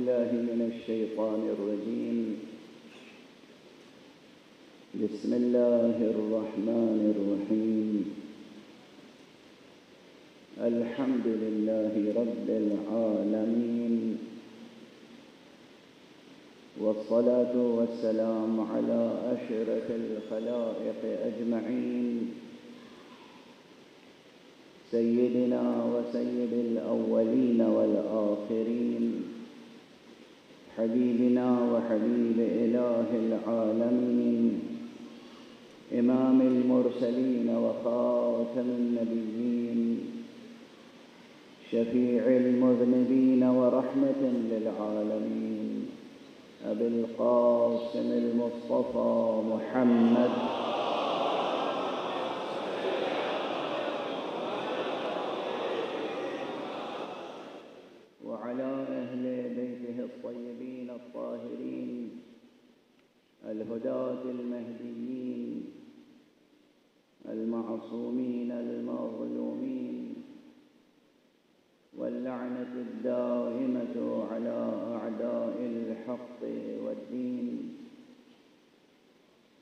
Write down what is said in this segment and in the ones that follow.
بالله من الشيطان الرجيم. بسم الله الرحمن الرحيم. الحمد لله رب العالمين، والصلاة والسلام على أشرف الخلائق أجمعين، سيدنا وسيد الأولين والآخرين، حبيبنا وحبيب إله العالمين، إمام المرسلين وخاتم النبيين، شفيع المذنبين ورحمة للعالمين، أبي القاسم المصطفى محمد وعلى أهل بيته الطيبين الطاهرين الهداة المهديين المعصومين المظلومين، واللعنة الدائمة على أعداء الحق والدين.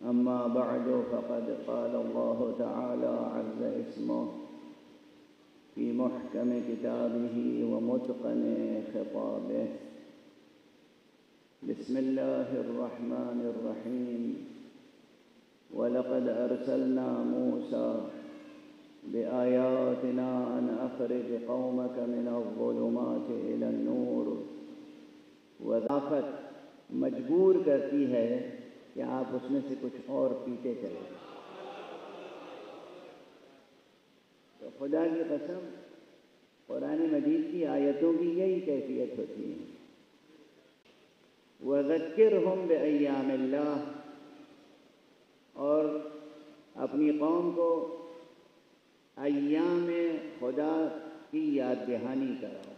أما بعد، فقد قال الله تعالى عز اسمه في محكم كتابه ومتقن خطابه. بسم الله الرحمن الرحيم. ولقد أرسلنا موسى بآياتنا أن أخرج قومك من الظلمات إلى النور. وضافت مجبور کرتی ہے کہ آپ اس میں سے کچھ اور پیتے چلیں. تو خدا کی قسم، قرآن مجید کی آیتوں کی یہی کیفیت ہوتی ہے. وَذَكِّرْهُمْ بِأَيَّامِ اللَّهِ، اور اپنی قوم کو ایام خدا کی یاد دہانی کراؤ.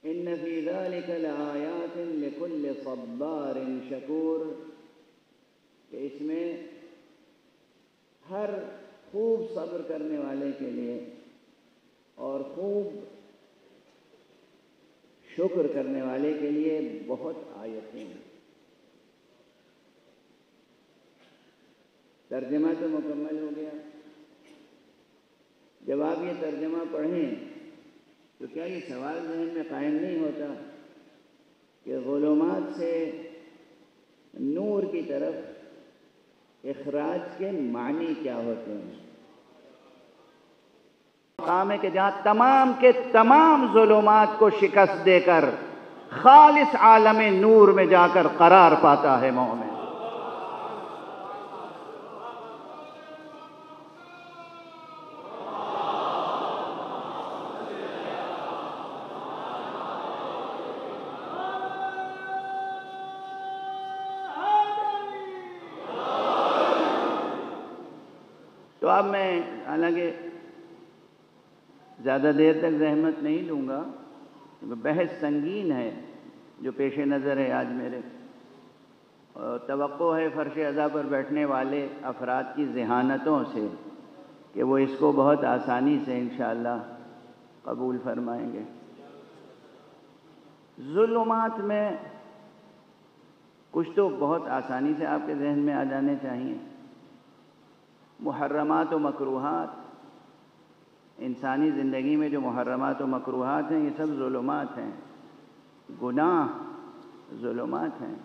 إِنَّ فِي ذَلِكَ لَآيَاتٍ لِكُلِّ صَبَّارٍ شَكُورٍ، کہ اس میں ہر خوب صبر کرنے والے کے لیے اور خوب شکر کرنے والے کے لیے بہت آیتیں ہیں. ترجمہ تو مکمل ہو گیا. جب آپ یہ ترجمہ پڑھیں تو کیا یہ سوال ذہن میں قائم نہیں ہوتا کہ ظلمات سے نور کی طرف اخراج کے معنی کیا ہوتے ہیں؟ مقام ہے کہ جہاں تمام کے تمام ظلمات کو شکست دے کر خالص عالم نور میں جا کر قرار پاتا ہے مومن. تو اب میں حالانکہ زیادہ دیر تک زحمت نہیں لوں گا، بحث سنگین ہے جو پیش نظر ہے آج میرے، اور توقع ہے فرش عزا پر بیٹھنے والے افراد کی ذہانتوں سے کہ وہ اس کو بہت آسانی سے انشاءاللہ قبول فرمائیں گے. ظلمات میں کچھ تو بہت آسانی سے آپ کے ذہن میں آ جانے چاہیے. محرمات و مکروہات، انسانی زندگی میں جو محرمات و مکروہات ہیں یہ سب ظلمات ہیں. گناہ ظلمات ہیں.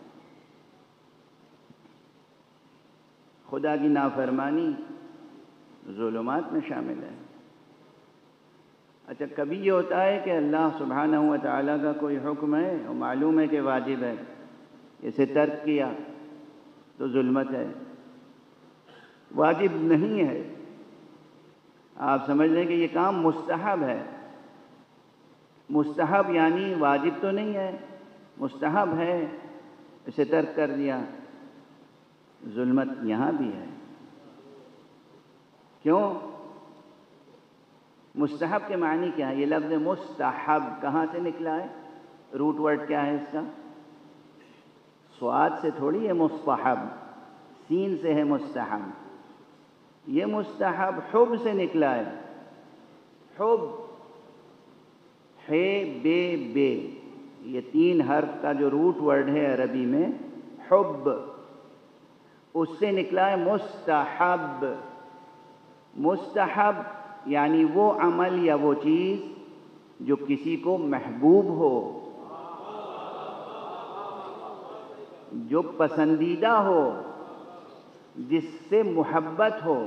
خدا کی نافرمانی ظلمات میں شامل ہے. اچھا، کبھی یہ ہوتا ہے کہ اللہ سبحانہ و تعالیٰ کا کوئی حکم ہے اور معلوم ہے کہ واجب ہے، اسے ترک کیا تو ظلمت ہے. واجب نہیں ہے، آپ سمجھ لیں کہ یہ کام مستحب ہے. مستحب یعنی واجب تو نہیں ہے، مستحب ہے، اسے ترک کر دیا. ظلمت یہاں بھی ہے. کیوں؟ مستحب کے معنی کیا ہے؟ یہ لفظ مستحب کہاں سے نکلا ہے؟ روٹ ورڈ کیا ہے اس کا؟ صاد سے تھوڑی ہے مصطحب، سین سے ہے مستحب. یہ مستحب حب سے نکلا ہے. حب بے بے، یہ 3 حرف کا جو روٹ ورڈ ہے عربی میں حب، اس سے نکلا ہے مستحب۔ مستحب یعنی وہ عمل یا وہ چیز جو کسی کو محبوب ہو، جو پسندیدہ ہو، جس سے محبت ہو۔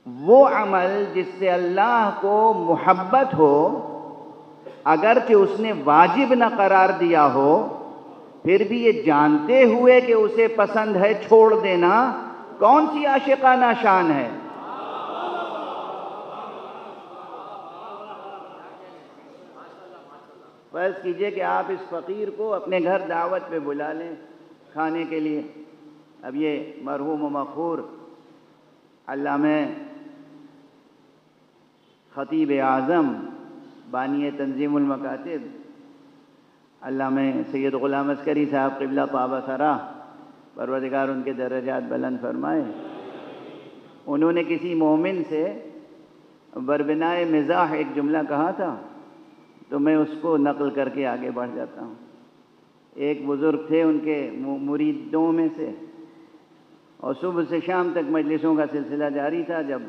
وہ عمل جس سے اللہ کو محبت ہو، اگرچہ اس نے واجب نہ قرار دیا ہو، پھر بھی یہ جانتے ہوئے کہ اسے پسند ہے چھوڑ دینا کون سی عاشقانہ شان ہے؟ فرض کیجئے کہ آپ اس فقیر کو اپنے گھر دعوت پہ بلا لیں کھانے کے لیے۔ اب یہ مرحوم و مغفور علامہ خطیب اعظم بانی تنظیم المکاتب علامہ سید غلام عسکری صاحب قبلہ طاب ثرا، پروردگار ان کے درجات بلند فرمائے، انہوں نے کسی مومن سے بربنائے مزاح ایک جملہ کہا تھا، تو میں اس کو نقل کر کے آگے بڑھ جاتا ہوں۔ ایک بزرگ تھے ان کے مریدوں میں سے، اور صبح سے شام تک مجلسوں کا سلسلہ جاری تھا۔ جب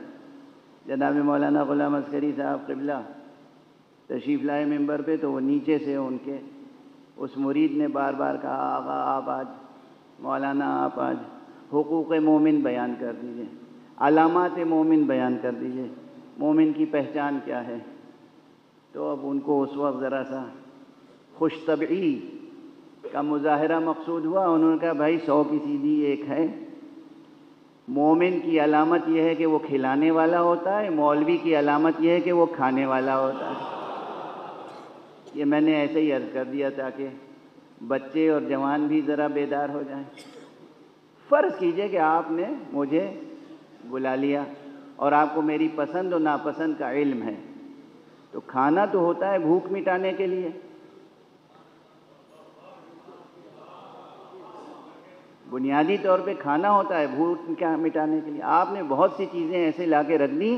جناب مولانا غلام عسکری صاحب قبلہ تشریف لائے ممبر پہ، تو وہ نیچے سے ان کے اس مرید نے بار بار کہا، آقا آپ آج، مولانا آپ آج حقوق مومن بیان کر دیجئے، علامات مومن بیان کر دیجئے، مومن کی پہچان کیا ہے؟ تو اب ان کو اس وقت ذرا سا خوش طبعی کا مظاہرہ مقصود ہوا۔ انہوں نے کہا بھائی 100 کی سیدھی ایک ہے، مومن کی علامت یہ ہے کہ وہ کھلانے والا ہوتا ہے، مولوی کی علامت یہ ہے کہ وہ کھانے والا ہوتا ہے۔ یہ میں نے ایسے ہی عرض کر دیا تاکہ بچے اور جوان بھی ذرا بیدار ہو جائیں۔ فرض کیجئے کہ آپ نے مجھے بلا لیا اور آپ کو میری پسند و ناپسند کا علم ہے، تو کھانا تو ہوتا ہے بھوک مٹانے کے لیے، بنیادی طور پہ کھانا ہوتا ہے بھوک مٹانے کے لیے۔ آپ نے بہت سی چیزیں ایسے لا کے رکھ دیں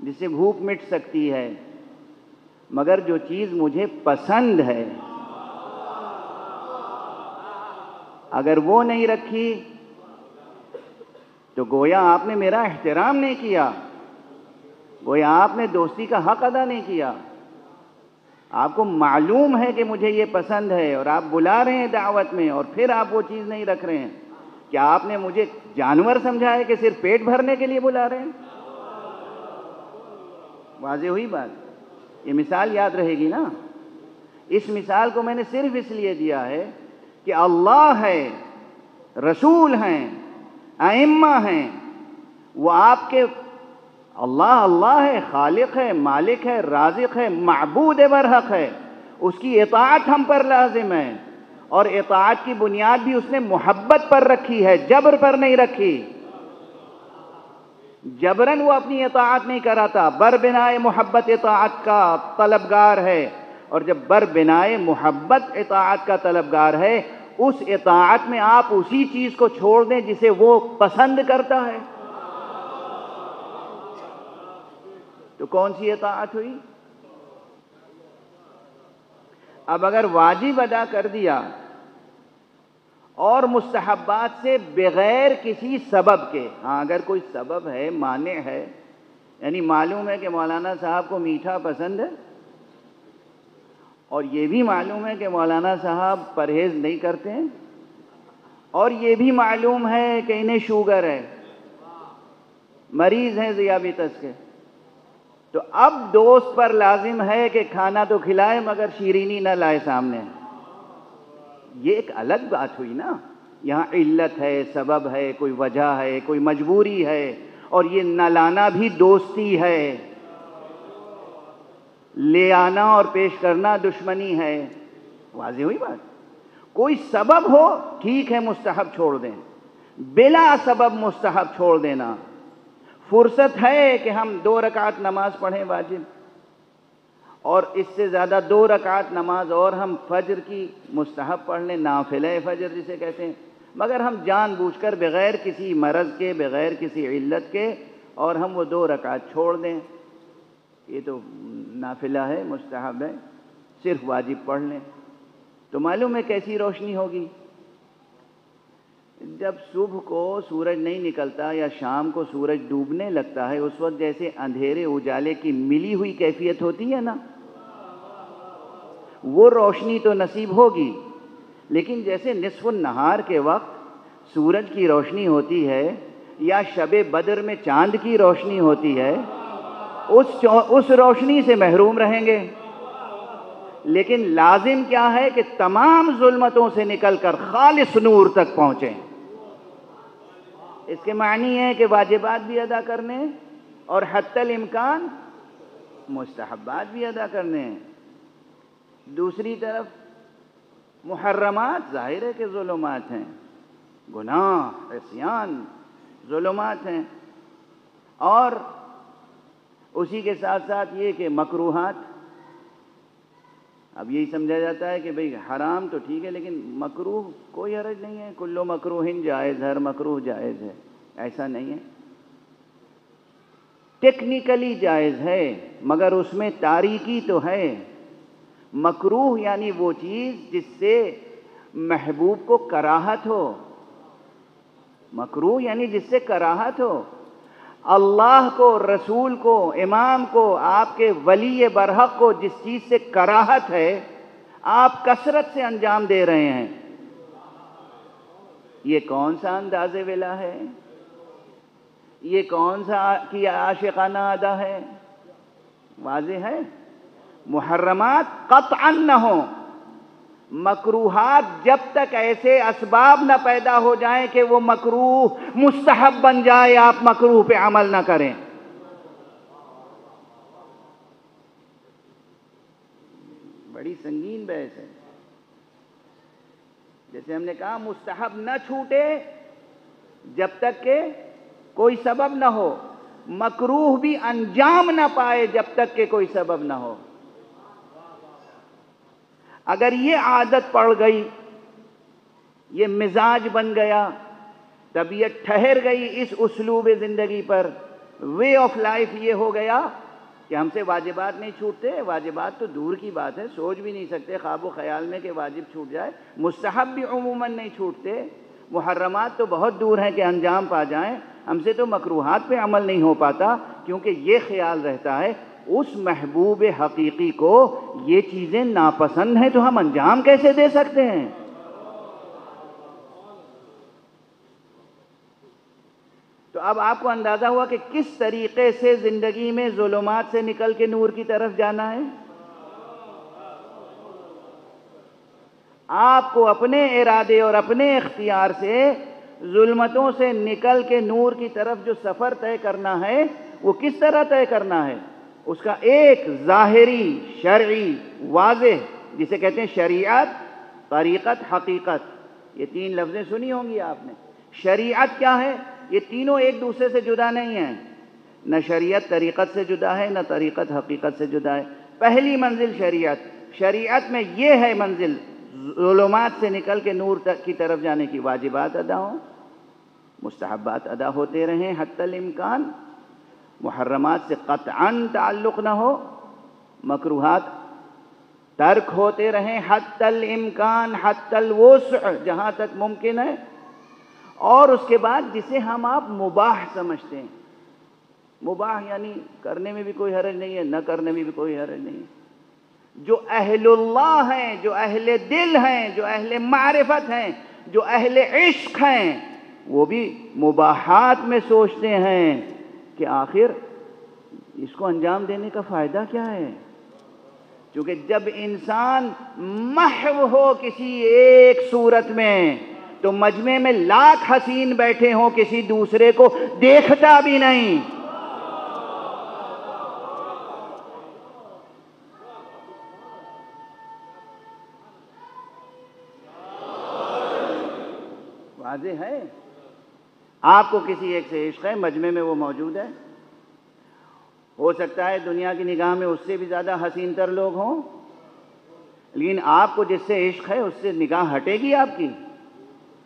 جس سے بھوک مٹ سکتی ہے، مگر جو چیز مجھے پسند ہے اگر وہ نہیں رکھی تو گویا آپ نے میرا احترام نہیں کیا، گویا آپ نے دوستی کا حق ادا نہیں کیا۔ آپ کو معلوم ہے کہ مجھے یہ پسند ہے اور آپ بلا رہے ہیں دعوت میں، اور پھر آپ وہ چیز نہیں رکھ رہے ہیں۔ کیا آپ نے مجھے جانور سمجھا ہے کہ صرف پیٹ بھرنے کے لیے بلا رہے ہیں؟ واضح ہوئی بات؟ یہ مثال یاد رہے گی نا۔ اس مثال کو میں نے صرف اس لیے دیا ہے کہ اللہ ہے، رسول ہیں، ائمہ ہیں، وہ آپ کے اللہ ہے، خالق ہے، مالک ہے، رازق ہے، معبود برحق ہے، اس کی اطاعت ہم پر لازم ہے، اور اطاعت کی بنیاد بھی اس نے محبت پر رکھی ہے، جبر پر نہیں رکھی۔ جبراً وہ اپنی اطاعت نہیں کراتا، بربنائے محبت اطاعت کا طلبگار ہے، اور جب بربنائے محبت اطاعت کا طلبگار ہے، اس اطاعت میں آپ اسی چیز کو چھوڑ دیں جسے وہ پسند کرتا ہے، تو کون سی اطاعت ہوئی؟ اب اگر واجب ادا کر دیا اور مستحبات سے بغیر کسی سبب کے، ہاں اگر کوئی سبب ہے، مانع ہے، یعنی معلوم ہے کہ مولانا صاحب کو میٹھا پسند ہے، اور یہ بھی معلوم ہے کہ مولانا صاحب پرہیز نہیں کرتے ہیں، اور یہ بھی معلوم ہے کہ انہیں شوگر ہے، مریض ہیں ذیابیطس کے، تو اب دوست پر لازم ہے کہ کھانا تو کھلائے مگر شیرینی نہ لائے سامنے۔ یہ ایک الگ بات ہوئی نا، یہاں علت ہے، سبب ہے، کوئی وجہ ہے، کوئی مجبوری ہے، اور یہ نہ لانا بھی دوستی ہے، لے آنا اور پیش کرنا دشمنی ہے۔ واضح ہوئی بات؟ کوئی سبب ہو ٹھیک ہے، مستحب چھوڑ دیں، بلا سبب مستحب چھوڑ دینا۔ فرصت ہے کہ ہم 2 رکعت نماز پڑھیں واجب، اور اس سے زیادہ 2 رکعت نماز اور ہم فجر کی مستحب پڑھ لیں، نافلہ فجر جسے کہتے ہیں، مگر ہم جان بوجھ کر بغیر کسی مرض کے، بغیر کسی علت کے، اور ہم وہ 2 رکعت چھوڑ دیں، یہ تو نافلہ ہے، مستحب ہے، صرف واجب پڑھ لیں. تو معلوم ہے کیسی روشنی ہوگی؟ جب صبح کو سورج نہیں نکلتا یا شام کو سورج ڈوبنے لگتا ہے، اس وقت جیسے اندھیرے اجالے کی ملی ہوئی کیفیت ہوتی ہے نا، وہ روشنی تو نصیب ہوگی. لیکن جیسے نصف النہار کے وقت سورج کی روشنی ہوتی ہے یا شب بدر میں چاند کی روشنی ہوتی ہے، اس روشنی سے محروم رہیں گے. لیکن لازم کیا ہے کہ تمام ظلمتوں سے نکل کر خالص نور تک پہنچیں. اس کے معنی ہے کہ واجبات بھی ادا کرنے اور حتی الامکان مستحبات بھی ادا کرنے ہیں. دوسری طرف محرمات ظاہر ہے کہ ظلمات ہیں، گناہ، عصیان ظلمات ہیں. اور اسی کے ساتھ ساتھ یہ کہ مکروہات، اب یہی سمجھا جاتا ہے کہ بھئی حرام تو ٹھیک ہے لیکن مکروہ کوئی حرج نہیں ہے، کلو مکروہ جائز، ہر مکروہ جائز ہے. ایسا نہیں ہے، ٹیکنیکلی جائز ہے مگر اس میں تاریکی تو ہے. مکروہ یعنی وہ چیز جس سے محبوب کو کراہت ہو. مکروہ یعنی جس سے کراہت ہو. اللہ کو، رسول کو، امام کو، آپ کے ولی برحق کو جس چیز سے کراہت ہے آپ کثرت سے انجام دے رہے ہیں. یہ کون سا انداز ولا ہے؟ یہ کون سا کی عاشقانہ ادا ہے؟ واضح ہے. محرمات قطعا نہ ہوں، مکروہات جب تک ایسے اسباب نہ پیدا ہو جائیں کہ وہ مکروہ مستحب بن جائے، آپ مکروہ پہ عمل نہ کریں. بڑی سنگین بحث ہے. جیسے ہم نے کہا مستحب نہ چھوٹے جب تک کہ کوئی سبب نہ ہو، مکروہ بھی انجام نہ پائے جب تک کہ کوئی سبب نہ ہو. اگر یہ عادت پڑ گئی، یہ مزاج بن گیا، طبیعت ٹھہر گئی اس اسلوب زندگی پر، وے آف لائف یہ ہو گیا کہ ہم سے واجبات نہیں چھوٹتے. واجبات تو دور کی بات ہے، سوچ بھی نہیں سکتے خواب و خیال میں کہ واجب چھوٹ جائے. مستحب بھی عموماً نہیں چھوٹتے. محرمات تو بہت دور ہیں کہ انجام پا جائیں. ہم سے تو مکروہات پہ عمل نہیں ہو پاتا کیونکہ یہ خیال رہتا ہے اس محبوب حقیقی کو یہ چیزیں ناپسند ہیں تو ہم انجام کیسے دے سکتے ہیں. تو اب آپ کو اندازہ ہوا کہ کس طریقے سے زندگی میں ظلمات سے نکل کے نور کی طرف جانا ہے. آپ کو اپنے ارادے اور اپنے اختیار سے ظلمتوں سے نکل کے نور کی طرف جو سفر طے کرنا ہے وہ کس طرح طے کرنا ہے. اس کا ایک ظاہری، شرعی، واضح، جسے کہتے ہیں شریعت، طریقت، حقیقت. یہ تین لفظیں سنی ہوں گی آپ نے. شریعت کیا ہے؟ یہ تینوں ایک دوسرے سے جدا نہیں ہیں. نہ شریعت طریقت سے جدا ہے، نہ طریقت حقیقت سے جدا ہے. پہلی منزل شریعت. شریعت میں یہ ہے منزل، ظلمات سے نکل کے نور تک کی طرف جانے کی. واجبات ادا ہوں، مستحبات ادا ہوتے رہیں حتی الامکان، محرمات سے قطعاً تعلق نہ ہو، مکروہات ترک ہوتے رہیں حتی الامکان، حتی الوسع، جہاں تک ممکن ہے. اور اس کے بعد جسے ہم آپ مباح سمجھتے ہیں، مباح یعنی کرنے میں بھی کوئی حرج نہیں ہے، نہ کرنے میں بھی کوئی حرج نہیں ہے. جو اہل اللہ ہیں، جو اہل دل ہیں، جو اہل معرفت ہیں، جو اہل عشق ہیں، وہ بھی مباحات میں سوچتے ہیں کہ آخر اس کو انجام دینے کا فائدہ کیا ہے. کیونکہ جب انسان محو ہو کسی ایک صورت میں تو مجمع میں لاکھ حسین بیٹھے ہوں کسی دوسرے کو دیکھتا بھی نہیں. واضح ہے. آپ کو کسی ایک سے عشق ہے، مجمع میں وہ موجود ہے. ہو سکتا ہے دنیا کی نگاہ میں اس سے بھی زیادہ حسین تر لوگ ہوں، لیکن آپ کو جس سے عشق ہے اس سے نگاہ ہٹے گی آپ کی.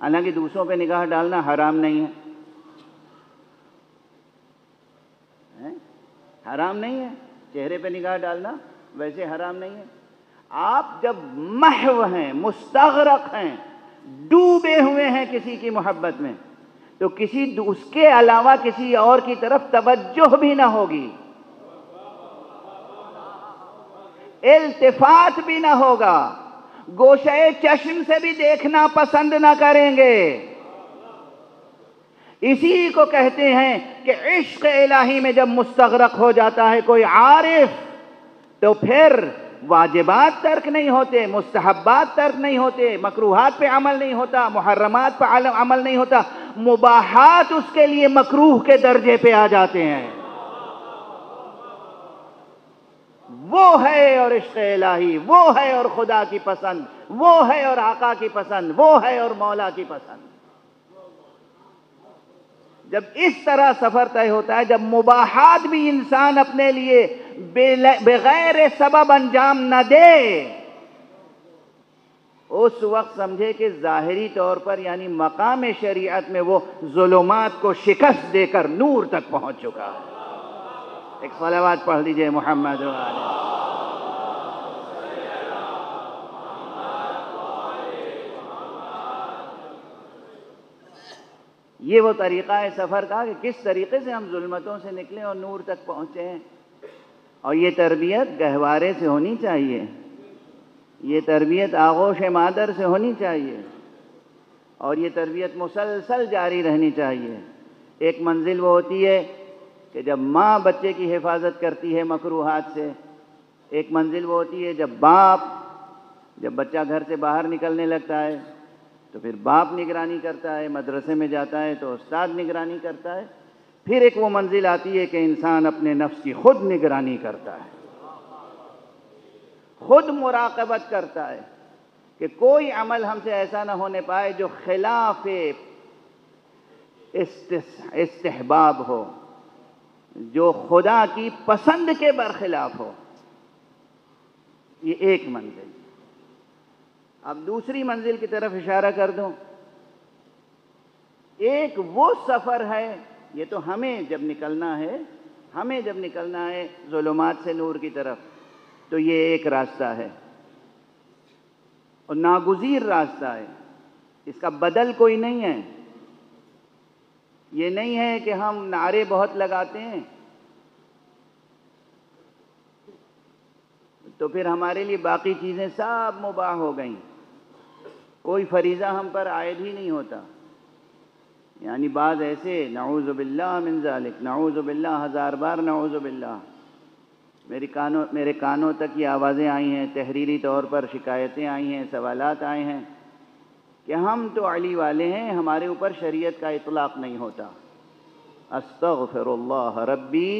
حالانکہ دوسروں پہ نگاہ ڈالنا حرام نہیں ہے، حرام نہیں ہے. چہرے پہ نگاہ ڈالنا ویسے حرام نہیں ہے. آپ جب محو ہیں، مستغرق ہیں، ڈوبے ہوئے ہیں کسی کی محبت میں، تو اس کے علاوہ کسی اور کی طرف توجہ بھی نہ ہوگی، التفات بھی نہ ہوگا، گوشے چشم سے بھی دیکھنا پسند نہ کریں گے. اسی کو کہتے ہیں کہ عشق الہی میں جب مستغرق ہو جاتا ہے کوئی عارف، تو پھر واجبات ترک نہیں ہوتے، مستحبات ترک نہیں ہوتے، مکروہات پہ عمل نہیں ہوتا، محرمات پہ عمل نہیں ہوتا، مباحات اس کے لیے مکروہ کے درجے پہ آ جاتے ہیں. وہ ہے اور عشق الہی، وہ ہے اور خدا کی پسند، وہ ہے اور آقا کی پسند، وہ ہے اور مولا کی پسند. جب اس طرح سفر طے ہوتا ہے، جب مباحات بھی انسان اپنے لیے بغیر سبب انجام نہ دے، اس وقت سمجھے کہ ظاہری طور پر یعنی مقام شریعت میں وہ ظلمات کو شکست دے کر نور تک پہنچ چکا ہے. ایک صلوات پڑھ لیجئے محمد و آلہ. یہ وہ طریقہ ہے سفر کا کہ کس طریقے سے ہم ظلمتوں سے نکلیں اور نور تک پہنچے ہیں. اور یہ تربیت گہوارے سے ہونی چاہیے، یہ تربیت آغوش مادر سے ہونی چاہیے، اور یہ تربیت مسلسل جاری رہنی چاہیے. ایک منزل وہ ہوتی ہے کہ جب ماں بچے کی حفاظت کرتی ہے مکروہات سے، ایک منزل وہ ہوتی ہے جب بچہ گھر سے باہر نکلنے لگتا ہے تو پھر باپ نگرانی کرتا ہے، مدرسے میں جاتا ہے تو استاد نگرانی کرتا ہے. پھر ایک وہ منزل آتی ہے کہ انسان اپنے نفس کی خود نگرانی کرتا ہے، خود مراقبت کرتا ہے کہ کوئی عمل ہم سے ایسا نہ ہونے پائے جو خلاف استحباب ہو، جو خدا کی پسند کے برخلاف ہو. یہ ایک منزل. اب دوسری منزل کی طرف اشارہ کر دوں. ایک وہ سفر ہے، یہ تو ہمیں جب نکلنا ہے ظلمات سے نور کی طرف، تو یہ ایک راستہ ہے اور ناگزیر راستہ ہے، اس کا بدل کوئی نہیں ہے. یہ نہیں ہے کہ ہم نعرے بہت لگاتے ہیں تو پھر ہمارے لیے باقی چیزیں سب مباح ہو گئیں، کوئی فریضہ ہم پر عائد ہی نہیں ہوتا. یعنی بعض ایسے، نعوذ باللہ من ذالک، نعوذ باللہ، ہزار بار نعوذ باللہ، میرے کانوں تک یہ آوازیں آئی ہیں، تحریری طور پر شکایتیں آئی ہیں، سوالات آئے ہیں کہ ہم تو علی والے ہیں، ہمارے اوپر شریعت کا اطلاق نہیں ہوتا. استغفر اللہ ربی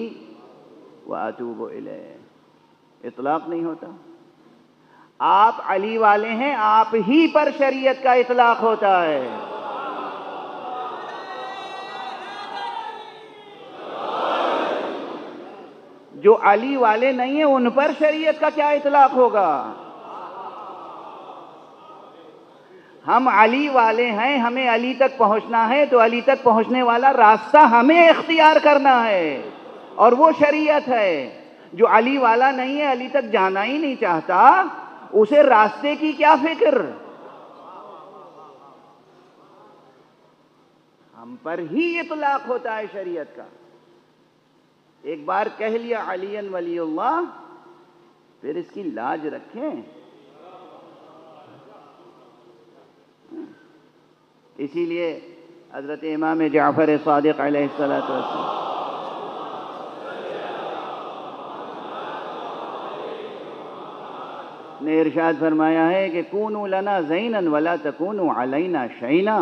واتوب الیہ، اطلاق نہیں ہوتا. آپ علی والے ہیں، آپ ہی پر شریعت کا اطلاق ہوتا ہے. جو علی والے نہیں ہیں ان پر شریعت کا کیا اطلاق ہوگا؟ ہم علی والے ہیں، ہمیں علی تک پہنچنا ہے تو علی تک پہنچنے والا راستہ ہمیں اختیار کرنا ہے، اور وہ شریعت ہے. جو علی والا نہیں ہے، علی تک جانا ہی نہیں چاہتا، اسے راستے کی کیا فکر؟ ہم پر ہی اطلاق ہوتا ہے شریعت کا. ایک بار کہہ لیا علی ولی اللہ، پھر اس کی لاج رکھیں. اسی لیے حضرت امام جعفر صادق علیہ السلام نے ارشاد فرمایا ہے کہ کونوا لنا زینا ولا تکونوا علینا شینا.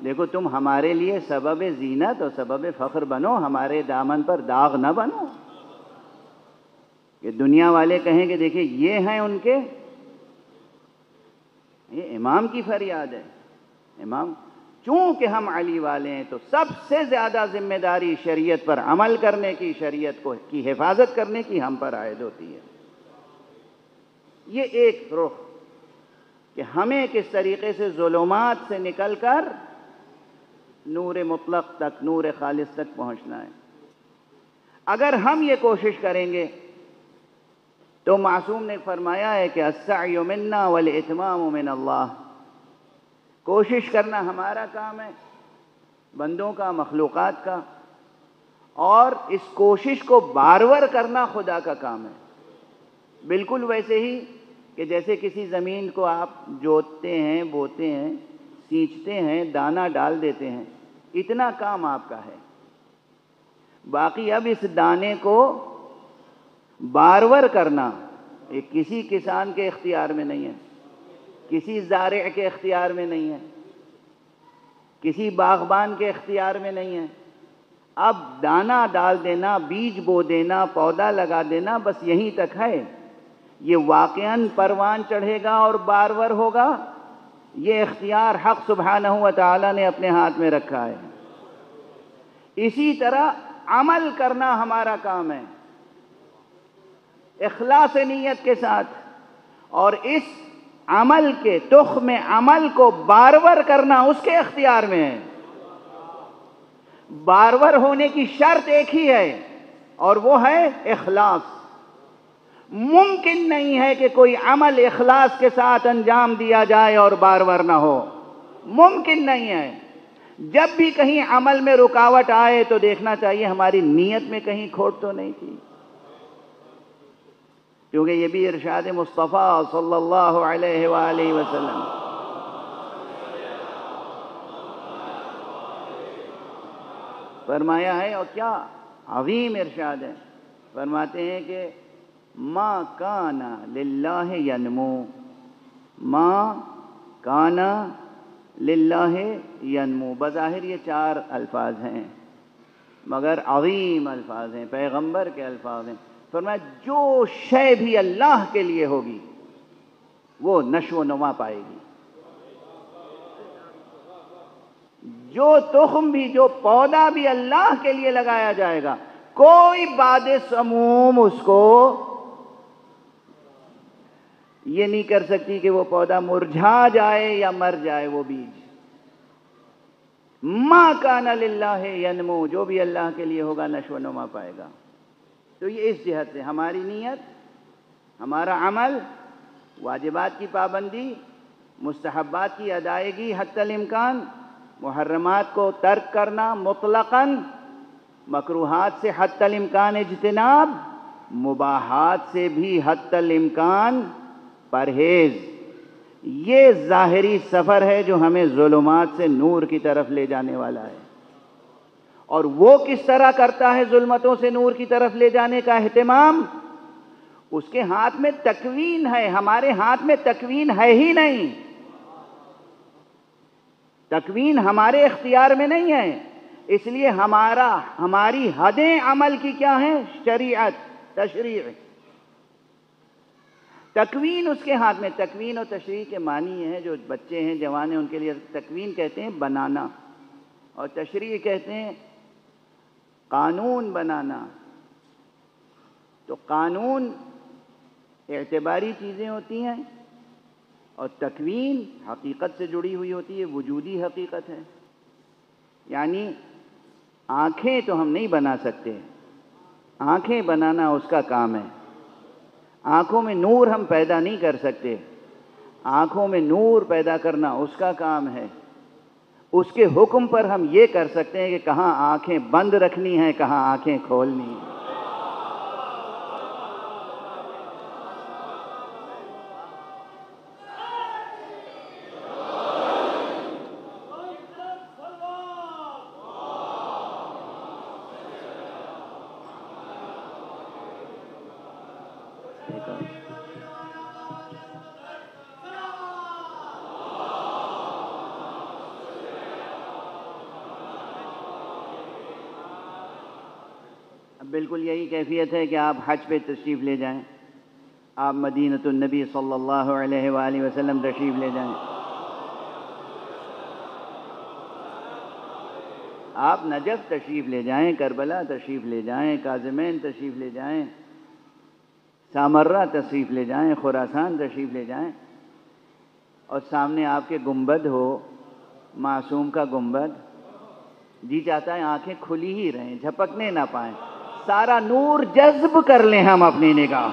دیکھو تم ہمارے لیے سبب زینت اور سبب فخر بنو، ہمارے دامن پر داغ نہ بنو. کہ دنیا والے کہیں کہ دیکھیں یہ ہیں ان کے، یہ امام کی فریاد ہے. امام چونکہ ہم علی والے ہیں تو سب سے زیادہ ذمہ داری شریعت پر عمل کرنے کی، شریعت کی حفاظت کرنے کی ہم پر عائد ہوتی ہے. یہ ایک رخ کہ ہمیں کس طریقے سے ظلمات سے نکل کر نور مطلق تک، نور خالص تک پہنچنا ہے. اگر ہم یہ کوشش کریں گے تو معصوم نے فرمایا ہے کہ السعی منا والاتمام من اللہ، کوشش کرنا ہمارا کام ہے، بندوں کا، مخلوقات کا، اور اس کوشش کو بارور کرنا خدا کا کام ہے۔ بالکل ویسے ہی کہ جیسے کسی زمین کو آپ جوتتے ہیں، بوتے ہیں، سینچتے ہیں، دانہ ڈال دیتے ہیں، اتنا کام آپ کا ہے۔ باقی اب اس دانے کو بارور کرنا یہ کسی کسان کے اختیار میں نہیں ہے، کسی زارع کے اختیار میں نہیں ہے، کسی باغبان کے اختیار میں نہیں ہے۔ اب دانہ ڈال دینا، بیج بو دینا، پودا لگا دینا، بس یہیں تک ہے۔ یہ واقعاً پروان چڑھے گا اور بارور ہوگا، یہ اختیار حق سبحانہ و تعالی نے اپنے ہاتھ میں رکھا ہے۔ اسی طرح عمل کرنا ہمارا کام ہے، اخلاص نیت کے ساتھ، اور اس عمل کے تخم عمل کو بارور کرنا اس کے اختیار میں ہے۔ بارور ہونے کی شرط ایک ہی ہے، اور وہ ہے اخلاص۔ ممکن نہیں ہے کہ کوئی عمل اخلاص کے ساتھ انجام دیا جائے اور بارور نہ ہو، ممکن نہیں ہے۔ جب بھی کہیں عمل میں رکاوٹ آئے تو دیکھنا چاہیے ہماری نیت میں کہیں کھوٹ تو نہیں تھی، کیونکہ یہ بھی ارشاد مصطفیٰ صلی اللہ علیہ وآلہ وسلم۔ فرمایا ہے، اور کیا عظیم ارشاد ہے، فرماتے ہیں کہ ما کان للہ ینمو، ما کان للہ ینمو۔ بظاہر یہ 4 الفاظ ہیں مگر عظیم الفاظ ہیں، پیغمبر کے الفاظ ہیں۔ فرمایا جو شے بھی اللہ کے لیے ہوگی وہ نشو و نما پائے گی، جو تخم بھی، جو پودا بھی اللہ کے لیے لگایا جائے گا، کوئی باد سموم اس کو یہ نہیں کر سکتی کہ وہ پودا مرجھا جائے یا مر جائے وہ بیج۔ ما کان للہ ینمو، جو بھی اللہ کے لیے ہوگا نشو و نما پائے گا۔ تو یہ اس جہت سے ہماری نیت، ہمارا عمل، واجبات کی پابندی، مستحبات کی ادائیگی حتی الامکان، محرمات کو ترک کرنا مطلقاً، مکروہات سے حتی الامکان اجتناب، مباحات سے بھی حتی الامکان پرہیز، یہ ظاہری سفر ہے جو ہمیں ظلمات سے نور کی طرف لے جانے والا ہے۔ اور وہ کس طرح کرتا ہے ظلمتوں سے نور کی طرف لے جانے کا اہتمام؟ اس کے ہاتھ میں تکوین ہے، ہمارے ہاتھ میں تکوین ہے ہی نہیں۔ تکوین ہمارے اختیار میں نہیں ہے، اس لیے ہماری حدیں عمل کی کیا ہیں؟ شریعت، تشریع۔ تکوین اس کے ہاتھ میں۔ تکوین اور تشریع کے معنی یہ ہے، جو بچے ہیں، جوان ہیں، ان کے لیے تکوین کہتے ہیں بنانا، اور تشریع کہتے ہیں قانون بنانا۔ تو قانون اعتباری چیزیں ہوتی ہیں، اور تکوین حقیقت سے جڑی ہوئی ہوتی ہے، وجودی حقیقت ہے۔ یعنی آنکھیں تو ہم نہیں بنا سکتے، آنکھیں بنانا اس کا کام ہے۔ آنکھوں میں نور ہم پیدا نہیں کر سکتے، آنکھوں میں نور پیدا کرنا اس کا کام ہے۔ اس کے حکم پر ہم یہ کر سکتے ہیں کہ کہاں آنکھیں بند رکھنی ہیں، کہاں آنکھیں کھولنی ہیں۔ بالکل یہی کیفیت ہے کہ آپ حج پہ تشریف لے جائیں، آپ مدینۃ النبی صلی اللہ علیہ وآلہ وسلم تشریف لے جائیں، آپ نجف تشریف لے جائیں، کربلا تشریف لے جائیں، کاظمین تشریف لے جائیں، سامرہ تشریف لے جائیں، خراسان تشریف لے جائیں، اور سامنے آپ کے گنبد ہو، معصوم کا گنبد، جی چاہتا ہے آنکھیں کھلی ہی رہیں، جھپکنے نہ پائیں، سارا نور جذب کر لیں ہم اپنی نگاہ،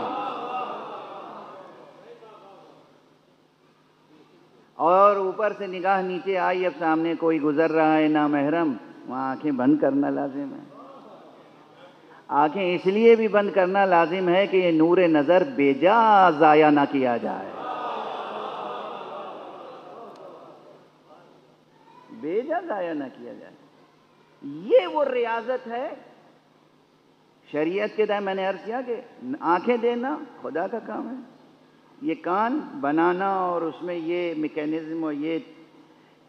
اور اوپر سے نگاہ نیچے آئی، اب سامنے کوئی گزر رہا ہے نامحرم، وہاں آنکھیں بند کرنا لازم ہے۔ آنکھیں اس لیے بھی بند کرنا لازم ہے کہ یہ نور نظر بے جا ضائع نہ کیا جائے، بے جا ضائع نہ کیا جائے۔ یہ وہ ریاضت ہے شریعت کے تحت۔ میں نے عرض کیا کہ آنکھیں دینا خدا کا کام ہے، یہ کان بنانا اور اس میں یہ میکینزم اور یہ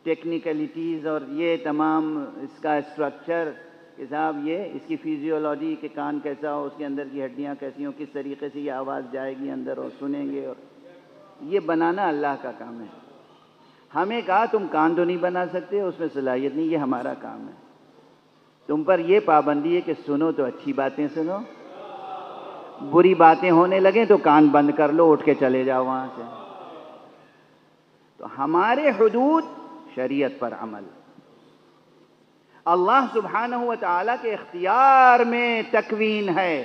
ٹیکنیکلٹیز اور یہ تمام اس کا اسٹرکچر کہ صاحب یہ اس کی فیزیولوجی کہ کان کیسا ہو، اس کے اندر کی ہڈیاں کیسی ہوں، کس طریقے سے یہ آواز جائے گی اندر اور سنیں گے، اور یہ بنانا اللہ کا کام ہے۔ ہمیں کہا تم کان تو نہیں بنا سکتے، اس میں صلاحیت نہیں، یہ ہمارا کام ہے۔ تم پر یہ پابندی ہے کہ سنو تو اچھی باتیں سنو، بری باتیں ہونے لگیں تو کان بند کر لو، اٹھ کے چلے جاؤ وہاں سے۔ تو ہمارے حدود شریعت پر عمل، اللہ سبحانہ و تعالیٰ کے اختیار میں تکوین ہے،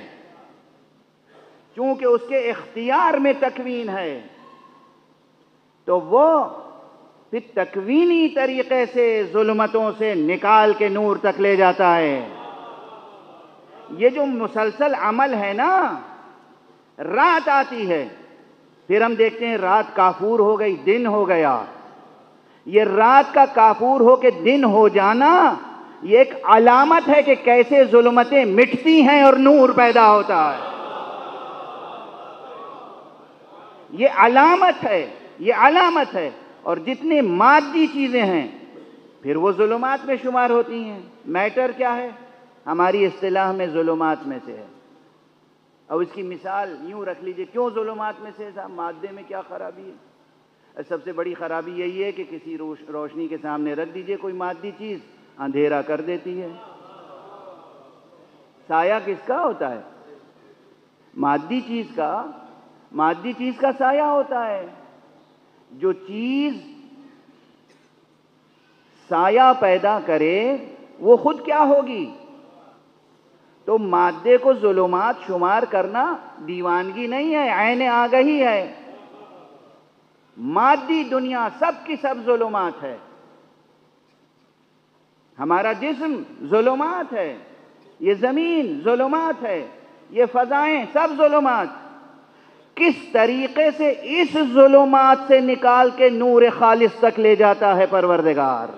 چونکہ اس کے اختیار میں تکوین ہے تو وہ پھر تکوینی طریقے سے ظلمتوں سے نکال کے نور تک لے جاتا ہے۔ یہ جو مسلسل عمل ہے نا، رات آتی ہے پھر ہم دیکھتے ہیں رات کافور ہو گئی، دن ہو گیا۔ یہ رات کا کافور ہو کے دن ہو جانا یہ ایک علامت ہے کہ کیسے ظلمتیں مٹتی ہیں اور نور پیدا ہوتا ہے۔ یہ علامت ہے، یہ علامت ہے۔ اور جتنے مادی چیزیں ہیں پھر وہ ظلمات میں شمار ہوتی ہیں۔ میٹر کیا ہے؟ ہماری اصطلاح میں ظلمات میں سے ہے۔ اور اس کی مثال یوں رکھ لیجئے، کیوں ظلمات میں سے؟ صاحب مادے میں کیا خرابی ہے؟ سب سے بڑی خرابی یہی ہے کہ کسی روشنی کے سامنے رکھ دیجئے کوئی مادی چیز، اندھیرا کر دیتی ہے۔ سایہ کس کا ہوتا ہے؟ مادی چیز کا سایہ ہوتا ہے۔ جو چیز سایہ پیدا کرے وہ خود کیا ہوگی؟ تو مادے کو ظلمات شمار کرنا دیوانگی نہیں ہے، عین آگہی ہے۔ مادی دنیا سب کی سب ظلمات ہے۔ ہمارا جسم ظلمات ہے، یہ زمین ظلمات ہے، یہ فضائیں سب ظلمات۔ کس طریقے سے اس ظلمات سے نکال کے نور خالص تک لے جاتا ہے پروردگار؟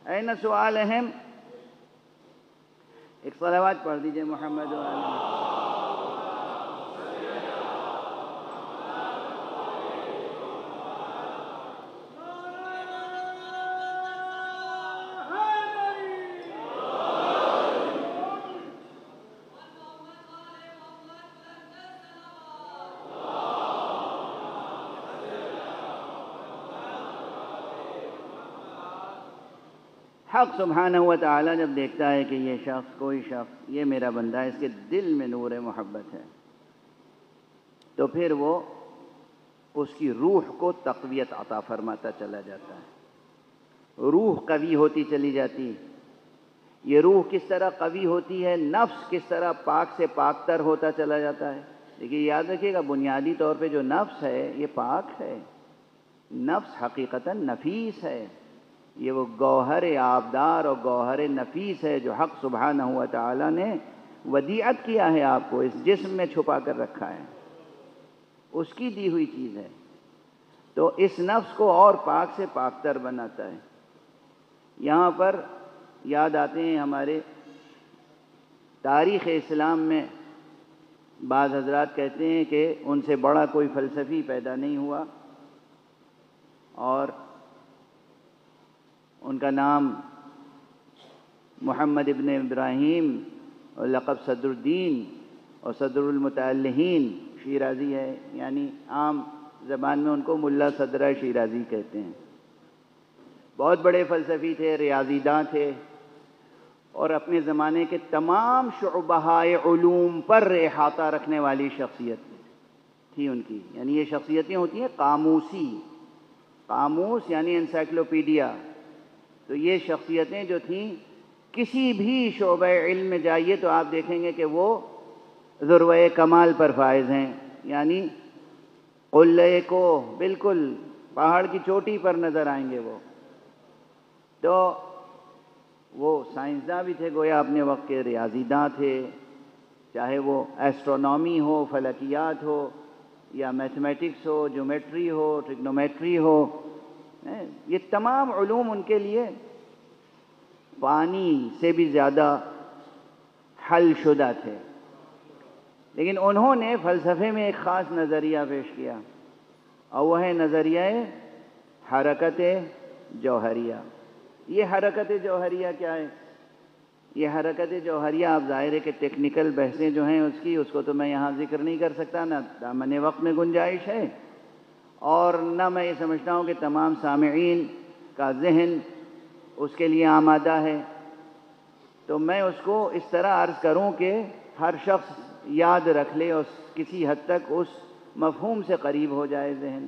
این سوال اہم۔ ایک صلوات پڑھ دیجئے محمد و آلہ۔ حق سبحانہ و تعالیٰ جب دیکھتا ہے کہ یہ شخص، کوئی شخص، یہ میرا بندہ ہے، اس کے دل میں نور محبت ہے، تو پھر وہ اس کی روح کو تقویت عطا فرماتا چلا جاتا ہے۔ روح قوی ہوتی چلی جاتی۔ یہ روح کس طرح قوی ہوتی ہے، نفس کس طرح پاک سے پاک تر ہوتا چلا جاتا ہے۔ دیکھیے یاد رکھیے گا، بنیادی طور پہ جو نفس ہے یہ پاک ہے، نفس حقیقتاً نفیس ہے، یہ وہ گوہر آبدار اور گوہر نفیس ہے جو حق سبحانہ و تعالیٰ نے ودیعت کیا ہے، آپ کو اس جسم میں چھپا کر رکھا ہے، اس کی دی ہوئی چیز ہے۔ تو اس نفس کو اور پاک سے پاک تر بناتا ہے۔ یہاں پر یاد آتے ہیں ہمارے تاریخ اسلام میں بعض حضرات کہتے ہیں کہ ان سے بڑا کوئی فلسفی پیدا نہیں ہوا، اور ان کا نام محمد ابن ابراہیم اور لقب صدر الدین اور صدر المتعلہین شیرازی ہے، یعنی عام زبان میں ان کو ملا صدرہ شیرازی کہتے ہیں۔ بہت بڑے فلسفی تھے، ریاضی داں تھے، اور اپنے زمانے کے تمام شعبۂ علوم پر احاطہ رکھنے والی شخصیت تھی ان کی۔ یعنی یہ شخصیتیں ہوتی ہیں قاموسی، قاموس یعنی انسائکلوپیڈیا۔ تو یہ شخصیتیں جو تھیں کسی بھی شعبہ علم میں جائیے تو آپ دیکھیں گے کہ وہ ذروۂ کمال پر فائز ہیں، یعنی قلعے کو بالکل پہاڑ کی چوٹی پر نظر آئیں گے وہ. تو وہ سائنسداں بھی تھے گویا اپنے وقت کے، ریاضی داں تھے، چاہے وہ ایسٹرونومی ہو، فلکیات ہو، یا میتھمیٹکس ہو، جیومیٹری ہو، ٹریگنومیٹری ہو. یہ تمام علوم ان کے لیے پانی سے بھی زیادہ حل شدہ تھے. لیکن انہوں نے فلسفے میں ایک خاص نظریہ پیش کیا، اور وہ ہے نظریہ حرکت جوہریہ. یہ حرکت جوہریہ کیا ہے؟ یہ حرکت جوہریہ، آپ ظاہر ہے کہ ٹیکنیکل بحثیں جو ہیں اس کو تو میں یہاں ذکر نہیں کر سکتا، نہ دامن وقت میں گنجائش ہے، اور نہ میں یہ سمجھتا ہوں کہ تمام سامعین کا ذہن اس کے لیے آمادہ ہے. تو میں اس کو اس طرح عرض کروں کہ ہر شخص یاد رکھ لے اور کسی حد تک اس مفہوم سے قریب ہو جائے ذہن.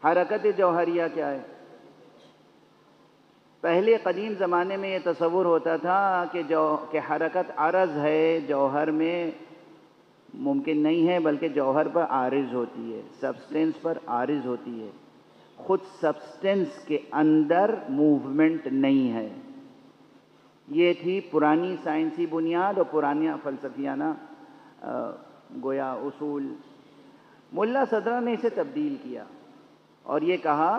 حرکت جوہریہ کیا ہے؟ پہلے قدیم زمانے میں یہ تصور ہوتا تھا کہ حرکت عرض ہے، جوہر میں ممکن نہیں ہے، بلکہ جوہر پر عارض ہوتی ہے، سبسٹینس پر عارض ہوتی ہے. خود سبسٹینس کے اندر موومنٹ نہیں ہے. یہ تھی پرانی سائنسی بنیاد اور پرانی فلسفیانہ گویا اصول. ملا صدرہ نے اسے تبدیل کیا اور یہ کہا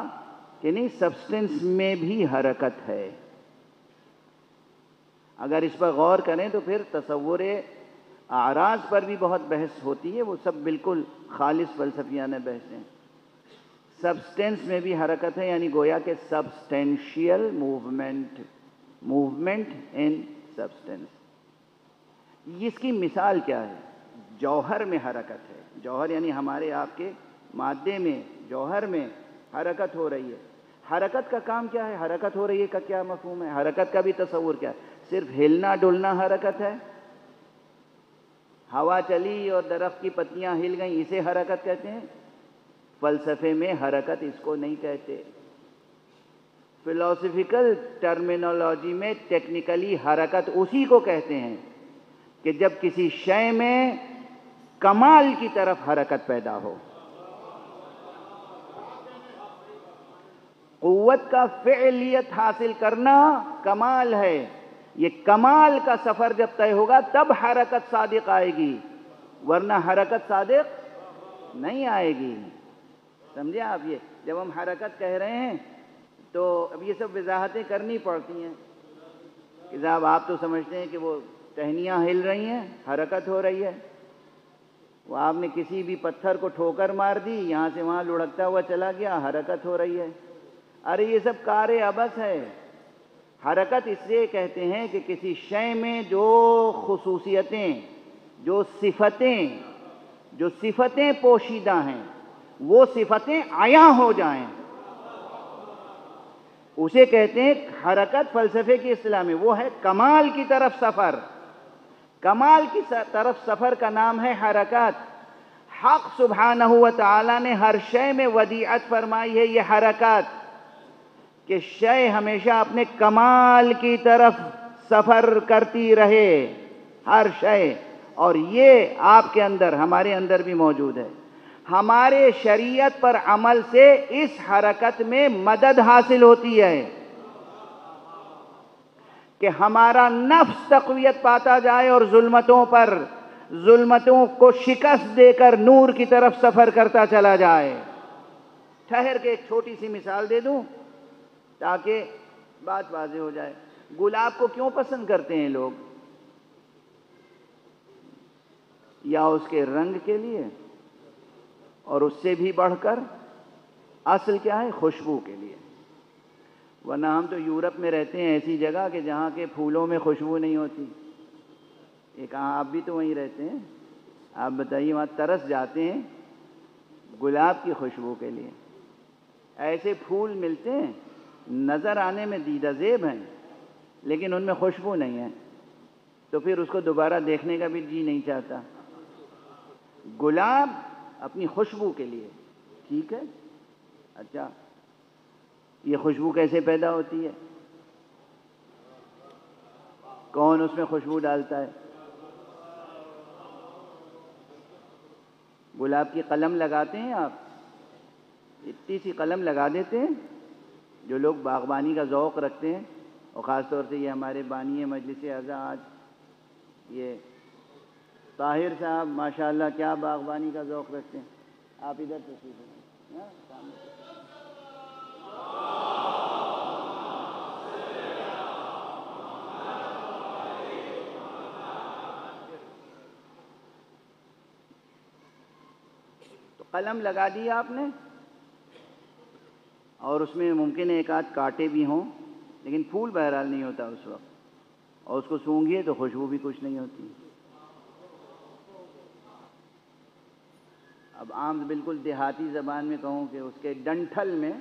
کہ نہیں، سبسٹینس میں بھی حرکت ہے. اگر اس پر غور کریں تو پھر تصور اعراض پر بھی بہت بحث ہوتی ہے، وہ سب بالکل خالص فلسفیانہ بحث ہیں. سبسٹینس میں بھی حرکت ہے، یعنی گویا کہ سبسٹینشیل موومنٹ ان سبسٹینس. اس کی مثال کیا ہے؟ جوہر میں حرکت ہے. جوہر یعنی ہمارے آپ کے مادے میں، جوہر میں حرکت ہو رہی ہے. حرکت کا کام کیا ہے؟ حرکت ہو رہی ہے کا کیا مفہوم ہے؟ حرکت کا بھی تصور کیا ہے؟ صرف ہلنا ڈلنا حرکت ہے؟ ہوا چلی اور درخت کی پتیاں ہل گئیں، اسے حرکت کہتے ہیں؟ فلسفے میں حرکت اس کو نہیں کہتے. فلاسفیکل ٹرمینالوجی میں ٹیکنیکلی حرکت اسی کو کہتے ہیں کہ جب کسی شے میں کمال کی طرف حرکت پیدا ہو. قوت کا فعلیت حاصل کرنا کمال ہے. یہ کمال کا سفر جب طے ہوگا تب حرکت صادق آئے گی، ورنہ حرکت صادق نہیں آئے گی. سمجھے آپ؟ یہ جب ہم حرکت کہہ رہے ہیں تو اب یہ سب وضاحتیں کرنی پڑتی ہیں کہ صاحب آپ تو سمجھتے ہیں کہ وہ ٹہنیاں ہل رہی ہیں، حرکت ہو رہی ہے. وہ آپ نے کسی بھی پتھر کو ٹھوکر مار دی، یہاں سے وہاں لڑکتا ہوا چلا گیا، حرکت ہو رہی ہے. ارے یہ سب کار عبث ہے. حرکت اس لیے کہتے ہیں کہ کسی شے میں جو خصوصیتیں، جو صفتیں پوشیدہ ہیں، وہ صفتیں عیاں ہو جائیں، اسے کہتے ہیں حرکت. فلسفے کی اصطلاح میں وہ ہے کمال کی طرف سفر. کمال کی طرف سفر کا نام ہے حرکت. حق سبحانہ و تعالی نے ہر شے میں ودیعت فرمائی ہے یہ حرکت، کہ شے ہمیشہ اپنے کمال کی طرف سفر کرتی رہے، ہر شے. اور یہ آپ کے اندر، ہمارے اندر بھی موجود ہے. ہمارے شریعت پر عمل سے اس حرکت میں مدد حاصل ہوتی ہے کہ ہمارا نفس تقویت پاتا جائے اور ظلمتوں کو شکست دے کر نور کی طرف سفر کرتا چلا جائے. ٹھہر کے ایک چھوٹی سی مثال دے دوں تاکہ بات واضح ہو جائے. گلاب کو کیوں پسند کرتے ہیں لوگ؟ یا اس کے رنگ کے لیے، اور اس سے بھی بڑھ کر اصل کیا ہے؟ خوشبو کے لیے. ورنہ ہم تو یورپ میں رہتے ہیں ایسی جگہ کہ جہاں کے پھولوں میں خوشبو نہیں ہوتی. یہ کہاں؟ آپ بھی تو وہیں رہتے ہیں، آپ بتائیے، وہاں ترس جاتے ہیں گلاب کی خوشبو کے لیے. ایسے پھول ملتے ہیں نظر آنے میں دیدہ زیب ہیں لیکن ان میں خوشبو نہیں ہے، تو پھر اس کو دوبارہ دیکھنے کا بھی جی نہیں چاہتا. گلاب اپنی خوشبو کے لیے ٹھیک ہے. اچھا، یہ خوشبو کیسے پیدا ہوتی ہے؟ کون اس میں خوشبو ڈالتا ہے؟ گلاب کی قلم لگاتے ہیں آپ، اتنی سی قلم لگا دیتے ہیں جو لوگ باغبانی کا ذوق رکھتے ہیں، اور خاص طور سے یہ ہمارے بانی مجلس اعضاء آج یہ طاہر صاحب ماشاءاللہ کیا باغبانی کا ذوق رکھتے ہیں. آپ ادھر تشریف لائیں. تو قلم لگا دی آپ نے، اور اس میں ممکن ہے ایک آدھ کانٹے بھی ہوں، لیکن پھول بہرحال نہیں ہوتا اس وقت، اور اس کو سونگھیے تو خوشبو بھی کچھ نہیں ہوتی. اب عام بالکل دیہاتی زبان میں کہوں کہ اس کے ڈنٹھل میں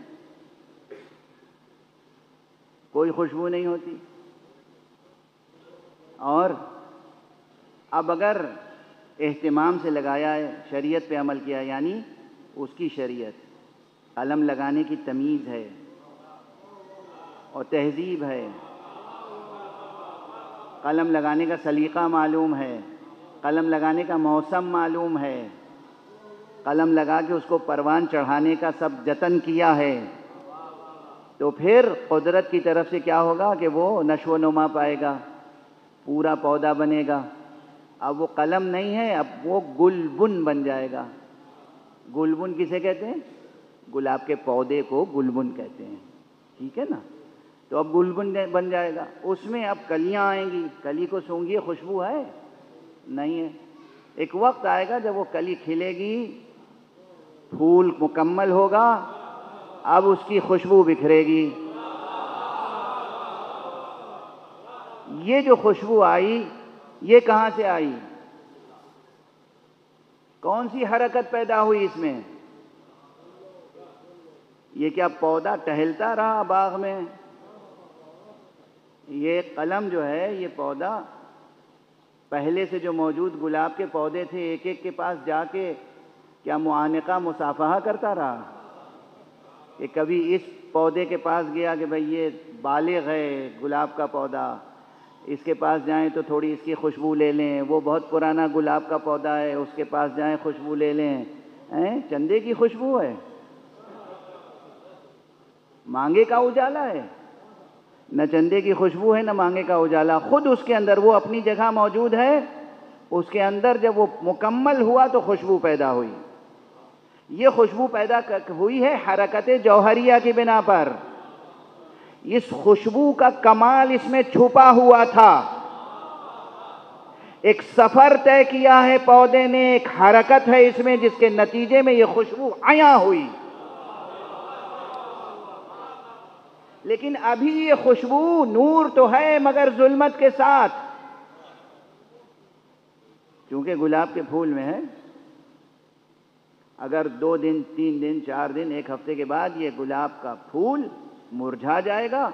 کوئی خوشبو نہیں ہوتی. اور اب اگر اہتمام سے لگایا ہے، شریعت پہ عمل کیا، یعنی اس کی شریعت، قلم لگانے کی تمیز ہے اور تہذیب ہے، قلم لگانے کا سلیقہ معلوم ہے، قلم لگانے کا موسم معلوم ہے، قلم لگا کے اس کو پروان چڑھانے کا سب جتن کیا ہے، تو پھر قدرت کی طرف سے کیا ہوگا کہ وہ نشو و نما پائے گا، پورا پودا بنے گا. اب وہ قلم نہیں ہے، اب وہ گلبن بن جائے گا. گلبن کسے کہتے ہیں؟ گلاب کے پودے کو گلبن کہتے ہیں. ٹھیک ہے نا؟ تو اب گلبن بن جائے گا، اس میں اب کلیاں آئیں گی. کلی کو سونگھیے، خوشبو ہے؟ نہیں ہے. ایک وقت آئے گا جب وہ کلی کھلے گی، پھول مکمل ہوگا، اب اس کی خوشبو بکھرے گی. یہ جو خوشبو آئی، یہ کہاں سے آئی؟ کون سی حرکت پیدا ہوئی اس میں؟ یہ کیا پودا ٹہلتا رہا باغ میں؟ یہ قلم جو ہے، یہ پودا پہلے سے جو موجود گلاب کے پودے تھے، ایک ایک کے پاس جا کے کیا معانقہ مصافحہ کرتا رہا؟ کہ کبھی اس پودے کے پاس گیا کہ بھئی یہ بالغ ہے گلاب کا پودا، اس کے پاس جائیں تو تھوڑی اس کی خوشبو لے لیں، وہ بہت پرانا گلاب کا پودا ہے، اس کے پاس جائیں خوشبو لے لیں. چندے کی خوشبو ہے؟ مانگے کا اجالا ہے؟ نہ چندے کی خوشبو ہے نہ مانگے کا اجالا. خود اس کے اندر وہ اپنی جگہ موجود ہے، اس کے اندر جب وہ مکمل ہوا تو خوشبو پیدا ہوئی. یہ خوشبو پیدا ہوئی ہے حرکت جوہریہ کی بنا پر. اس خوشبو کا کمال اس میں چھپا ہوا تھا. ایک سفر طے کیا ہے پودے نے، ایک حرکت ہے اس میں جس کے نتیجے میں یہ خوشبو عیاں ہوئی. لیکن ابھی یہ خوشبو نور تو ہے مگر ظلمت کے ساتھ، کیونکہ گلاب کے پھول میں ہے. اگر 2 دن 3 دن 4 دن 1 ہفتے کے بعد یہ گلاب کا پھول مرجھا جائے گا،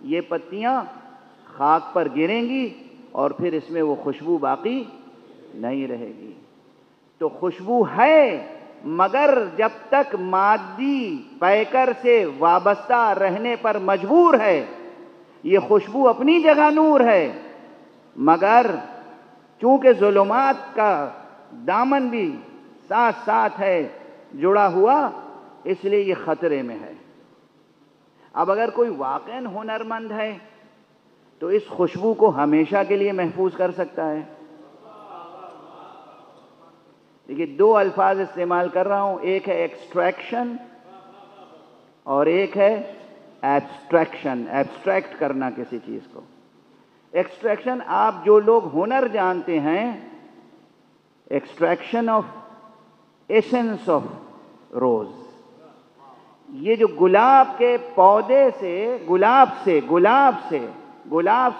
یہ پتیاں خاک پر گریں گی اور پھر اس میں وہ خوشبو باقی نہیں رہے گی. تو خوشبو ہے مگر جب تک مادی پیکر سے وابستہ رہنے پر مجبور ہے. یہ خوشبو اپنی جگہ نور ہے، مگر چونکہ ظلمات کا دامن بھی ساتھ ساتھ ہے جڑا ہوا، اس لیے یہ خطرے میں ہے. اب اگر کوئی واقعاً ہنرمند ہے تو اس خوشبو کو ہمیشہ کے لیے محفوظ کر سکتا ہے. دیکھیے 2 الفاظ استعمال کر رہا ہوں، ایک ہے ایکسٹریکشن اور ایک ہے ایبسٹریکشن، ایبسٹریکٹ کرنا کسی چیز کو. ایکسٹریکشن آپ جو لوگ ہنر جانتے ہیں، extraction of essence of rose, یہ جو گلاب کے پودے سے گلاب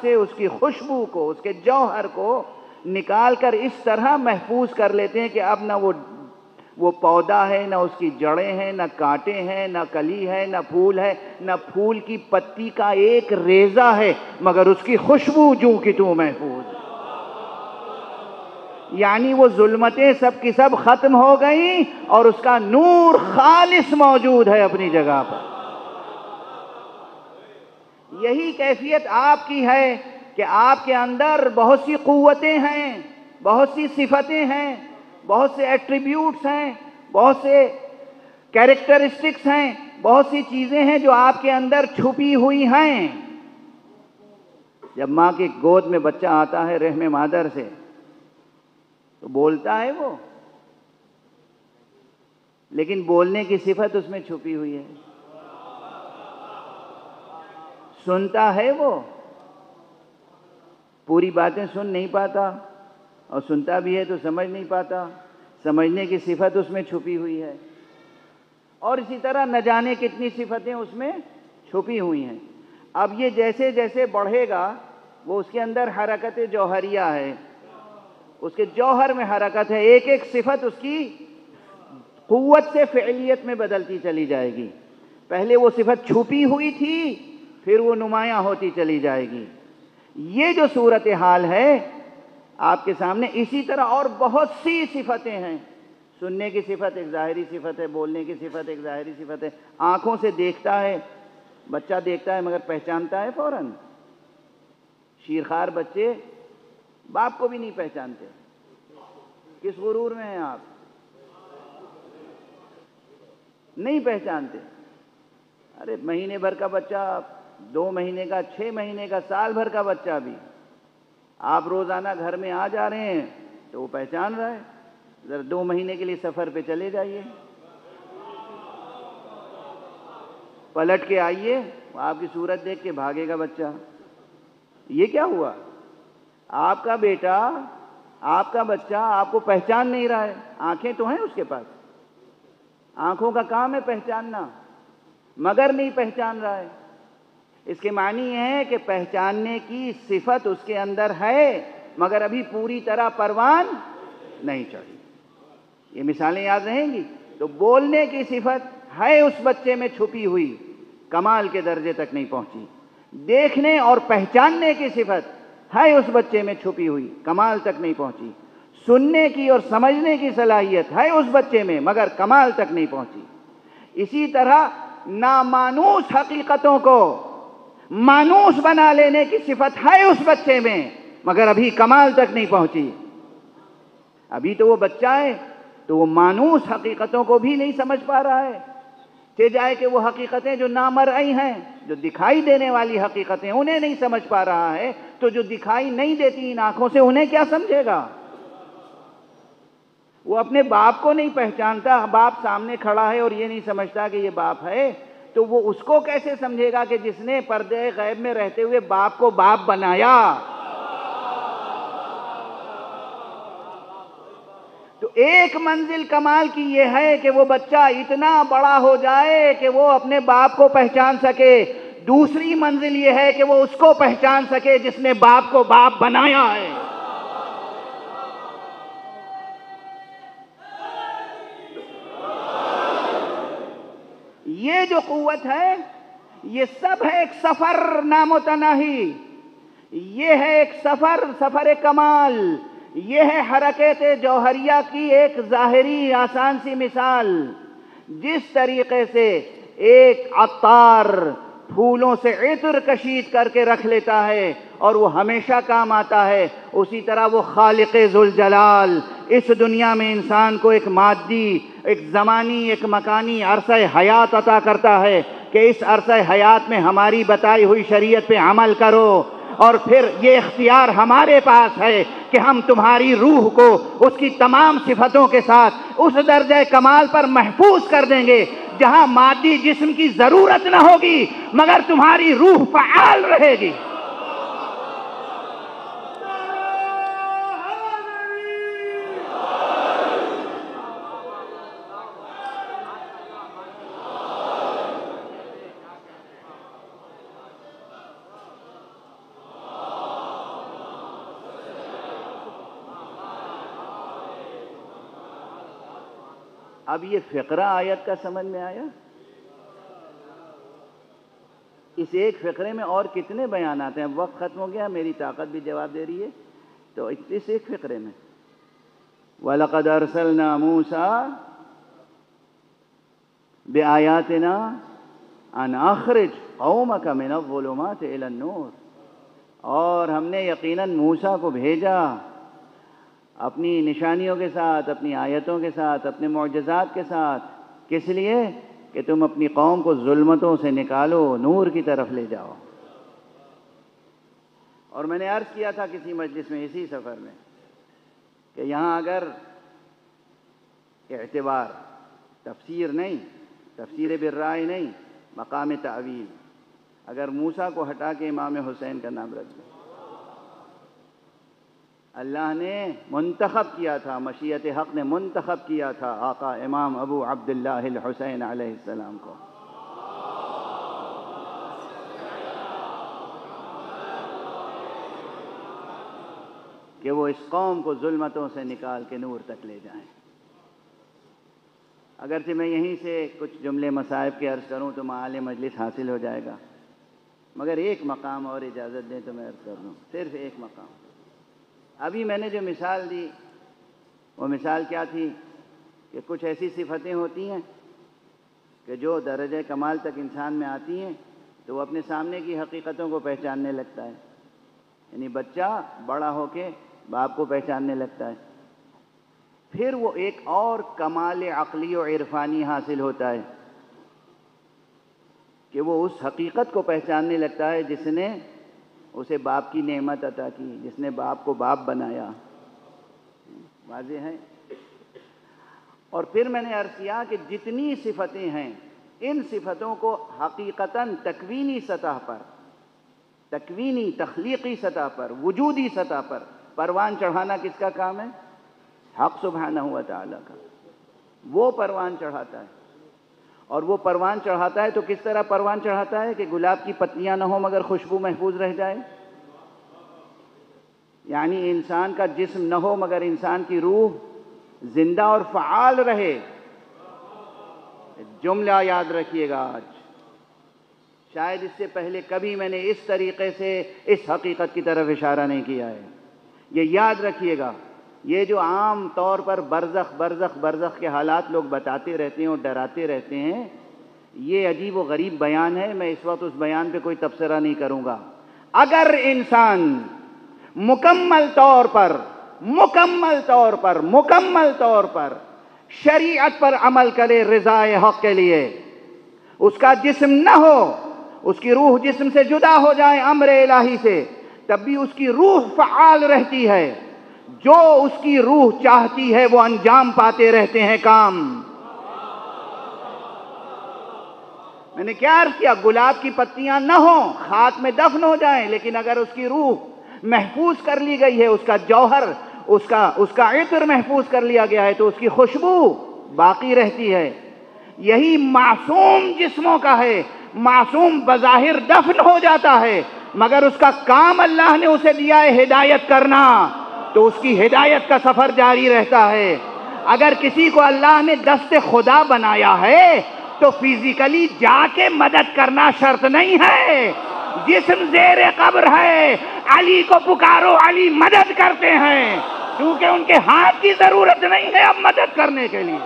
سے اس کی خوشبو کو، اس کے جوہر کو نکال کر اس طرح محفوظ کر لیتے ہیں کہ اب نہ وہ پودا ہے، نہ اس کی جڑیں ہیں، نہ کانٹے ہیں، نہ کلی ہے، نہ پھول ہے، نہ پھول کی پتی کا ایک ریزہ ہے، مگر اس کی خوشبو جوں کی توں محفوظ. یعنی وہ ظلمتیں سب کی سب ختم ہو گئیں اور اس کا نور خالص موجود ہے اپنی جگہ پر. یہی کیفیت آپ کی ہے کہ آپ کے اندر بہت سی قوتیں ہیں، بہت سی صفتیں ہیں، بہت سے ایٹریبیوٹس ہیں، بہت سے کیریکٹرسٹکس ہیں، بہت سی چیزیں ہیں جو آپ کے اندر چھپی ہوئی ہیں۔ جب ماں کی گود میں بچہ آتا ہے رحم مادر سے تو بولتا ہے وہ، لیکن بولنے کی صفت اس میں چھپی ہوئی ہے۔ سنتا ہے وہ، پوری باتیں سن نہیں پاتا، اور سنتا بھی ہے تو سمجھ نہیں پاتا، سمجھنے کی صفت اس میں چھپی ہوئی ہے۔ اور اسی طرح نہ جانے کتنی صفتیں اس میں چھپی ہوئی ہیں۔ اب یہ جیسے جیسے بڑھے گا وہ اس کے اندر حرکت جوہریہ ہے، اس کے جوہر میں حرکت ہے، ایک ایک صفت اس کی قوت سے فعلیت میں بدلتی چلی جائے گی۔ پہلے وہ صفت چھپی ہوئی تھی، پھر وہ نمایاں ہوتی چلی جائے گی۔ یہ جو صورتحال ہے آپ کے سامنے، اسی طرح اور بہت سی صفتیں ہیں۔ سننے کی صفت ایک ظاہری صفت ہے، بولنے کی صفت ایک ظاہری صفت ہے، آنکھوں سے دیکھتا ہے، بچہ دیکھتا ہے مگر پہچانتا ہے فوراً۔ شیرخوار بچے باپ کو بھی نہیں پہچانتے۔ کس غرور میں ہیں آپ؟ نہیں پہچانتے۔ ارے مہینے بھر کا بچہ، 2 مہینے کا، 6 مہینے کا، سال بھر کا بچہ بھی آپ روزانہ گھر میں آ جا رہے ہیں تو وہ پہچان رہا ہے۔ ذرا 2 مہینے کے لیے سفر پہ چلے جائیے، پلٹ کے آئیے، آپ کی صورت دیکھ کے بھاگے گا بچہ۔ یہ کیا ہوا؟ آپ کا بیٹا، آپ کا بچہ آپ کو پہچان نہیں رہا ہے۔ آنکھیں تو ہیں اس کے پاس، آنکھوں کا کام ہے پہچاننا، مگر نہیں پہچان رہا ہے۔ اس کے معنی یہ ہے کہ پہچاننے کی صفت اس کے اندر ہے، مگر ابھی پوری طرح پروان نہیں چڑھی۔ یہ مثالیں یاد رہیں گی۔ تو بولنے کی صفت ہے اس بچے میں چھپی ہوئی، کمال کے درجے تک نہیں پہنچی۔ دیکھنے اور پہچاننے کی صفت ہے اس بچے میں چھپی ہوئی، کمال تک نہیں پہنچی۔ سننے کی اور سمجھنے کی صلاحیت ہے اس بچے میں، مگر کمال تک نہیں پہنچی۔ اسی طرح نامانوس حقیقتوں کو مانوس بنا لینے کی صفت ہے اس بچے میں، مگر ابھی کمال تک نہیں پہنچی۔ ابھی تو وہ بچہ ہے تو وہ مانوس حقیقتوں کو بھی نہیں سمجھ پا رہا ہے، کہ جائے کہ وہ حقیقتیں جو نامرئی ہیں، جو دکھائی دینے والی حقیقتیں، انہیں نہیں سمجھ پا رہا ہے، تو جو دکھائی نہیں دیتی ان آنکھوں سے انہیں کیا سمجھے گا؟ وہ اپنے باپ کو نہیں پہچانتا، باپ سامنے کھڑا ہے اور یہ نہیں سمجھتا کہ یہ باپ ہے، تو وہ اس کو کیسے سمجھے گا کہ جس نے پردے غیب میں رہتے ہوئے باپ کو باپ بنایا؟ تو ایک منزل کمال کی یہ ہے کہ وہ بچہ اتنا بڑا ہو جائے کہ وہ اپنے باپ کو پہچان سکے، دوسری منزل یہ ہے کہ وہ اس کو پہچان سکے جس نے باپ کو باپ بنایا ہے۔ یہ جو قوت ہے، یہ سب ہے ایک سفر نامتناہی، یہ ہے ایک سفر کمال، یہ ہے حرکت جوہریہ کی ایک ظاہری آسان سی مثال۔ جس طریقے سے ایک عطار پھولوں سے عطر کشید کر کے رکھ لیتا ہے اور وہ ہمیشہ کام آتا ہے، اسی طرح وہ خالق ذوالجلال اس دنیا میں انسان کو ایک مادی، ایک زمانی، ایک مکانی عرصہ حیات عطا کرتا ہے کہ اس عرصہ حیات میں ہماری بتائی ہوئی شریعت پہ عمل کرو، اور پھر یہ اختیار ہمارے پاس ہے کہ ہم تمہاری روح کو اس کی تمام صفتوں کے ساتھ اس درجہ کمال پر محفوظ کر دیں گے جہاں مادی جسم کی ضرورت نہ ہوگی مگر تمہاری روح فعال رہے گی۔ اب یہ فقرہ آیت کا سمجھ میں آیا؟ اس ایک فقرے میں اور کتنے بیانات ہیں؟ وقت ختم ہو گیا، میری طاقت بھی جواب دے رہی ہے، تو اس ایک فقرے میں وَلَقَدْ أَرْسَلْنَا مُوسَىٰ بِآيَاتِنَا أَنْ أَخْرِجْ قَوْمَكَ مِنَ الظُّلُمَاتِ إِلَى النُّورِ، اور ہم نے یقیناً موسیٰ کو بھیجا اپنی نشانیوں کے ساتھ، اپنی آیتوں کے ساتھ، اپنے معجزات کے ساتھ، کس لیے کہ تم اپنی قوم کو ظلمتوں سے نکالو، نور کی طرف لے جاؤ۔ اور میں نے عرض کیا تھا کسی مجلس میں اسی سفر میں کہ یہاں اگر اعتبار تفسیر نہیں، تفسیر بالرائے نہیں، مقام تعویل، اگر موسیٰ کو ہٹا کے امام حسین کا نام رکھ دیں، اللہ نے منتخب کیا تھا، مشیت حق نے منتخب کیا تھا آقا امام ابو عبداللہ الحسین علیہ السلام کو، کہ وہ اس قوم کو ظلمتوں سے نکال کے نور تک لے جائیں۔ اگرچہ میں یہیں سے کچھ جملے مصائب کے عرض کروں تو معال مجلس حاصل ہو جائے گا، مگر ایک مقام اور اجازت دیں تو میں عرض کر دوں، صرف ایک مقام۔ ابھی میں نے جو مثال دی وہ مثال کیا تھی کہ کچھ ایسی صفتیں ہوتی ہیں کہ جو درجہ کمال تک انسان میں آتی ہیں تو وہ اپنے سامنے کی حقیقتوں کو پہچاننے لگتا ہے، یعنی بچہ بڑا ہو کے باپ کو پہچاننے لگتا ہے، پھر وہ ایک اور کمال عقلی و عرفانی حاصل ہوتا ہے کہ وہ اس حقیقت کو پہچاننے لگتا ہے جس نے اسے باپ کی نعمت عطا کی، جس نے باپ کو باپ بنایا۔ واضح ہے؟ اور پھر میں نے عرض کیا کہ جتنی صفتیں ہیں ان صفتوں کو حقیقتاً تکوینی سطح پر، تکوینی تخلیقی سطح پر، وجودی سطح پر پروان چڑھانا کس کا کام ہے؟ حق سبحانہ و تعالیٰ کا۔ وہ پروان چڑھاتا ہے، اور وہ پروان چڑھاتا ہے تو کس طرح پروان چڑھاتا ہے کہ گلاب کی پتیاں نہ ہوں مگر خوشبو محفوظ رہ جائے، یعنی انسان کا جسم نہ ہو مگر انسان کی روح زندہ اور فعال رہے۔ جملہ یاد رکھیے گا آج، شاید اس سے پہلے کبھی میں نے اس طریقے سے اس حقیقت کی طرف اشارہ نہیں کیا ہے، یہ یاد رکھیے گا۔ یہ جو عام طور پر برزخ برزخ برزخ کے حالات لوگ بتاتے رہتے ہیں اور ڈراتے رہتے ہیں، یہ عجیب و غریب بیان ہے، میں اس وقت اس بیان پہ کوئی تبصرہ نہیں کروں گا۔ اگر انسان مکمل طور پر شریعت پر عمل کرے رضائے حق کے لیے، اس کا جسم نہ ہو، اس کی روح جسم سے جدا ہو جائے امر الہی سے، تب بھی اس کی روح فعال رہتی ہے، جو اس کی روح چاہتی ہے وہ انجام پاتے رہتے ہیں کام۔ میں نے کیا عرض کیا؟ گلاب کی پتیاں نہ ہوں، خاک میں دفن ہو جائیں، لیکن اگر اس کی روح محفوظ کر لی گئی ہے، اس کا جوہر، اس کا عطر محفوظ کر لیا گیا ہے تو اس کی خوشبو باقی رہتی ہے۔ یہی معصوم جسموں کا ہے، معصوم بظاہر دفن ہو جاتا ہے مگر اس کا کام اللہ نے اسے دیا ہے ہدایت کرنا، تو اس کی ہدایت کا سفر جاری رہتا ہے۔ اگر کسی کو اللہ نے دست خدا بنایا ہے تو فزیکلی جا کے مدد کرنا شرط نہیں ہے، جسم زیر قبر ہے، علی کو پکارو، علی مدد کرتے ہیں، کیونکہ ان کے ہاتھ کی ضرورت نہیں ہے اب مدد کرنے کے لیے۔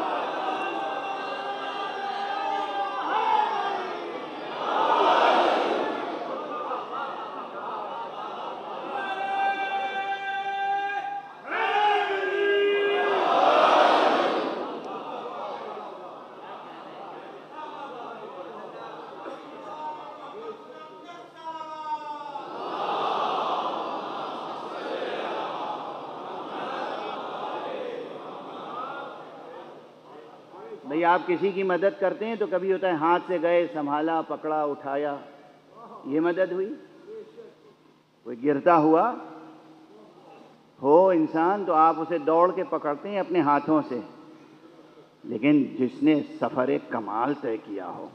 بھئی آپ کسی کی مدد کرتے ہیں تو کبھی ہوتا ہے ہاتھ سے گئے، سنبھالا، پکڑا، اٹھایا، یہ مدد ہوئی؟ کوئی گرتا ہوا ہو انسان تو آپ اسے دوڑ کے پکڑتے ہیں اپنے ہاتھوں سے، لیکن جس نے سفر کمال طے کیا ہو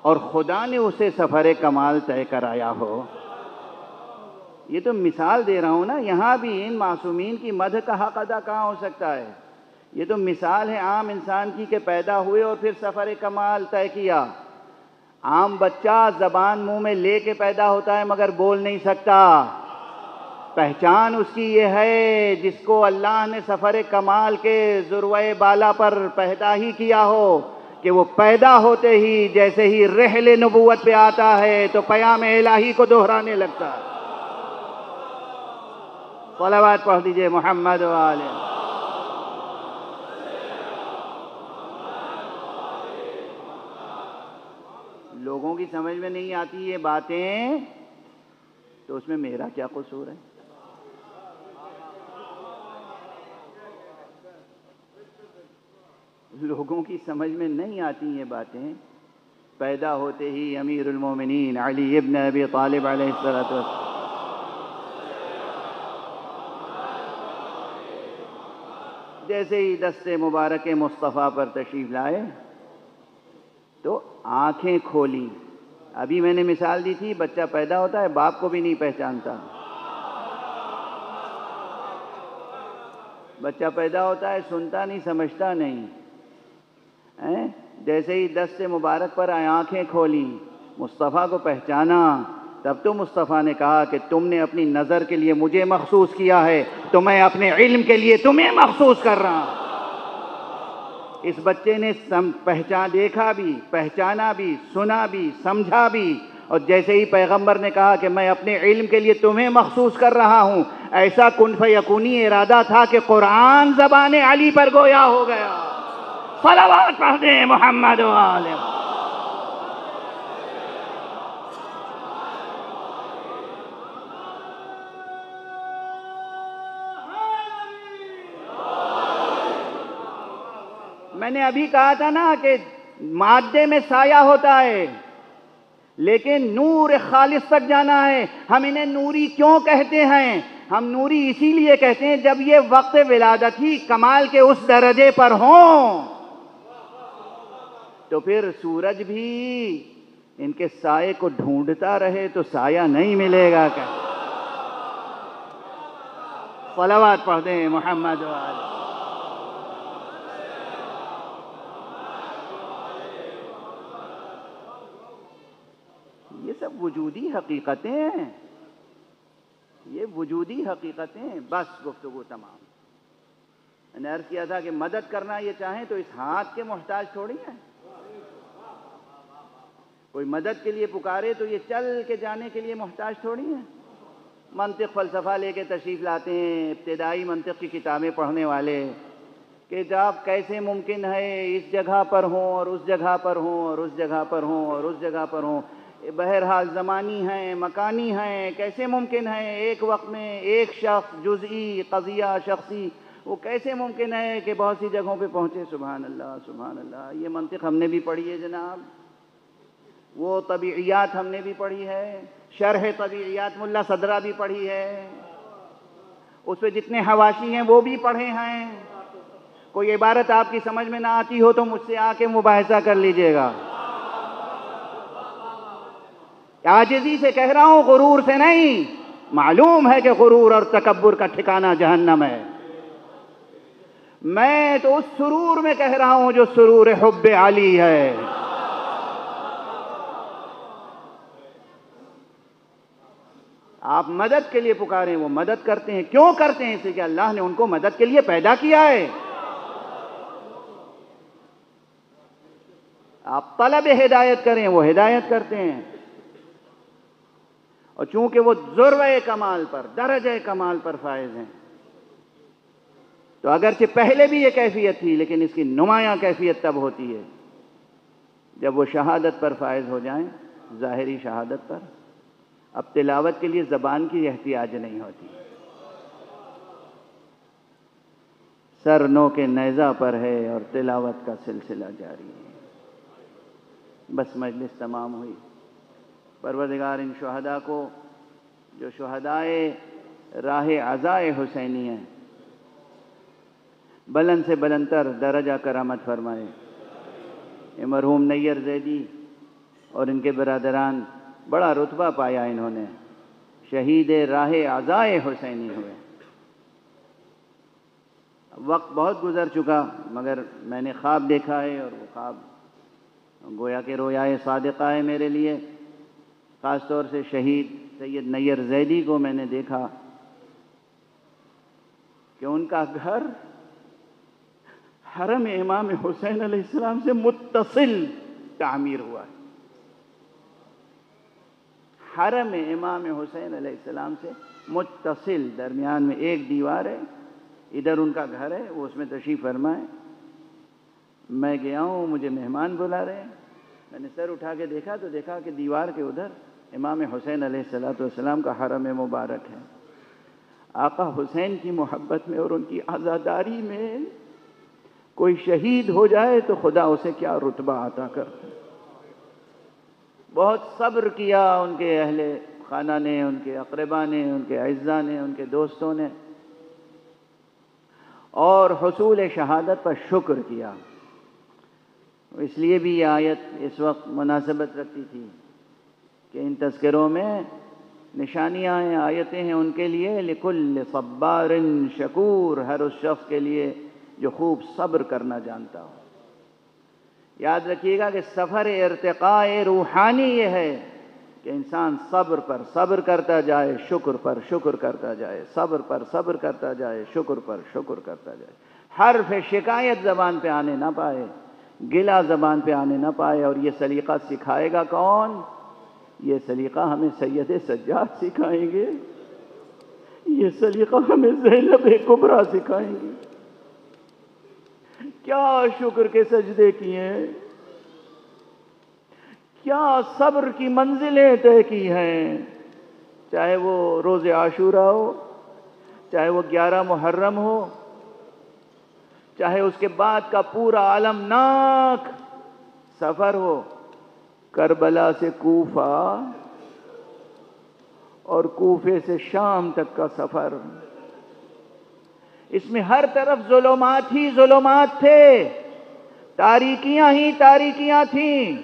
اور خدا نے اسے سفر کمال طے کرایا ہو، یہ تو مثال دے رہا ہوں نا، یہاں بھی ان معصومین کی مدح کا حق ادا کہاں ہو سکتا ہے؟ یہ تو مثال ہے عام انسان کی کہ پیدا ہوئے اور پھر سفر کمال طے کیا۔ عام بچہ زبان منہ میں لے کے پیدا ہوتا ہے مگر بول نہیں سکتا، پہچان اس کی یہ ہے جس کو اللہ نے سفر کمال کے ذروۂ بالا پر پیدا ہی کیا ہو کہ وہ پیدا ہوتے ہی جیسے ہی رحل نبوت پہ آتا ہے تو پیام الہی کو دہرانے لگتا ہے۔ صلوات پڑھ دیجئے محمد و آلہ۔ لوگوں کی سمجھ میں نہیں آتی یہ باتیں تو اس میں میرا کیا قصور ہے؟ لوگوں کی سمجھ میں نہیں آتی یہ باتیں، پیدا ہوتے ہی امیر المومنین علی ابن ابی طالب علیہ السلام جیسے ہی دست مبارک مصطفیٰ پر تشریف لائے تو آنکھیں کھولی. ابھی میں نے مثال دی تھی، بچہ پیدا ہوتا ہے باپ کو بھی نہیں پہچانتا. بچہ پیدا ہوتا ہے سنتا نہیں سمجھتا نہیں. جیسے ہی دست مبارک پر آنکھیں کھولی، مصطفیٰ کو پہچانا، تب تو مصطفیٰ نے کہا کہ تم نے اپنی نظر کے لیے مجھے مخصوص کیا ہے تو میں اپنے علم کے لیے تمہیں مخصوص کر رہا ہوں. اس بچے نے دیکھا بھی، پہچانا بھی، سنا بھی، سمجھا بھی، اور جیسے ہی پیغمبر نے کہا کہ میں اپنے علم کے لیے تمہیں مخصوص کر رہا ہوں، ایسا کن فیکونی ارادہ تھا کہ قرآن زبان علی پر گویا ہو گیا. صلوات پڑھ دیں محمد و آلہ. میں نے ابھی کہا تھا نا کہ مادے میں سایہ ہوتا ہے لیکن نور خالص تک جانا ہے. ہم انہیں نوری کیوں کہتے ہیں؟ ہم نوری اسی لیے کہتے ہیں جب یہ وقت ولادت ہی کمال کے اس درجے پر ہوں تو پھر سورج بھی ان کے سائے کو ڈھونڈتا رہے تو سایہ نہیں ملے گا. کیا صلوات پڑھ دیں محمد و آلہ. یہ سب وجودی حقیقتیں ہیں، یہ وجودی حقیقتیں. بس گفتگو تمام. میں نے عرض کیا تھا کہ مدد کرنا یہ چاہیں تو اس ہاتھ کے محتاج تھوڑی ہیں. کوئی مدد کے لیے پکارے تو یہ چل کے جانے کے لیے محتاج تھوڑی ہیں. منطق فلسفہ لے کے تشریف لاتے ہیں ابتدائی منطق کی کتابیں پڑھنے والے کہ جب کیسے ممکن ہے اس جگہ پر ہوں اور اس جگہ پر ہوں اور اس جگہ پر ہوں اور اس جگہ پر ہوں. بہرحال زمانی ہیں، مکانی ہیں، کیسے ممکن ہے ایک وقت میں ایک شخص جزئی قضیہ شخصی، وہ کیسے ممکن ہے کہ بہت سی جگہوں پہ پہنچے؟ سبحان اللہ سبحان اللہ. یہ منطق ہم نے بھی پڑھی ہے جناب، وہ طبیعیات ہم نے بھی پڑھی ہے، شرح طبیعیات ملا صدرہ بھی پڑھی ہے، اس پہ جتنے حواشی ہیں وہ بھی پڑھے ہیں. کوئی عبارت آپ کی سمجھ میں نہ آتی ہو تو مجھ سے آ کے مباحثہ کر لیجئے گا. عاجزی سے کہہ رہا ہوں، غرور سے نہیں. معلوم ہے کہ غرور اور تکبر کا ٹھکانہ جہنم ہے. میں تو اس سرور میں کہہ رہا ہوں جو سرور حب علی ہے. آپ مدد کے لیے پکاریں، وہ مدد کرتے ہیں. کیوں کرتے ہیں؟ اس لیے کہ اللہ نے ان کو مدد کے لیے پیدا کیا ہے. آپ طلب ہدایت کریں، وہ ہدایت کرتے ہیں. اور چونکہ وہ ذروہ کمال پر، درجہ کمال پر فائز ہیں تو اگرچہ پہلے بھی یہ کیفیت تھی لیکن اس کی نمایاں کیفیت تب ہوتی ہے جب وہ شہادت پر فائز ہو جائیں، ظاہری شہادت پر. اب تلاوت کے لیے زبان کی احتیاج نہیں ہوتی. سر نو کے نیزہ پر ہے اور تلاوت کا سلسلہ جاری ہے. بس مجلس تمام ہوئی. پروردگار ان شہداء کو جو شہدائے راہ عزائے حسینی ہیں بلند سے بلندتر درجہ کرامت فرمائے. مرحوم نیر زیدی اور ان کے برادران بڑا رتبہ پایا، انہوں نے شہید راہ عزائے حسینی ہوئے. وقت بہت گزر چکا مگر میں نے خواب دیکھا ہے اور وہ خواب گویا کہ رویائے صادقہ ہے میرے لیے. خاص طور سے شہید سید نیر زیدی کو میں نے دیکھا کہ ان کا گھر حرم امام حسین علیہ السلام سے متصل تعمیر ہوا ہے. حرم امام حسین علیہ السلام سے متصل، درمیان میں ایک دیوار ہے، ادھر ان کا گھر ہے، وہ اس میں تشریف فرمائے. میں گیا ہوں، مجھے مہمان بلا رہے ہیں. میں نے سر اٹھا کے دیکھا تو دیکھا کہ دیوار کے ادھر امام حسین علیہ السلام کا حرم مبارک ہے۔ آقا حسین کی محبت میں اور ان کی عزاداری میں کوئی شہید ہو جائے تو خدا اسے کیا رتبہ عطا کرتا ہے۔ بہت صبر کیا ان کے اہل خانہ نے، ان کے اقربا نے، ان کے اعزاء نے، ان کے دوستوں نے، اور حصول شہادت پر شکر کیا۔ اس لیے بھی یہ آیت اس وقت مناسبت رکھتی تھی کہ ان تذکروں میں نشانیاں ہیں، آیتیں ہیں ان کے لیے، لکل صبار شکور، ہر اس شخص کے لیے جو خوب صبر کرنا جانتا ہو۔ یاد رکھیے گا کہ سفر ارتقاء روحانی یہ ہے کہ انسان صبر پر صبر کرتا جائے، شکر پر شکر کرتا جائے، صبر پر صبر کرتا جائے، شکر پر شکر کرتا جائے۔ حرف شکایت زبان پہ آنے نہ پائے، گلہ زبان پہ آنے نہ پائے۔ اور یہ سلیقہ سکھائے گا کون؟ یہ سلیقہ ہمیں سید سجاد سکھائیں گے، یہ سلیقہ ہمیں زینب کبریٰ سکھائیں گے۔ کیا شکر کے سجدے کیے ہیں، کیا صبر کی منزلیں طے کی ہیں، چاہے وہ روز عاشوراء ہو، چاہے وہ 11 محرم ہو، چاہے اس کے بعد کا پورا المناک سفر ہو، کربلا سے کوفہ اور کوفے سے شام تک کا سفر۔ اس میں ہر طرف ظلمات ہی ظلمات تھے، تاریکیاں ہی تاریکیاں تھیں،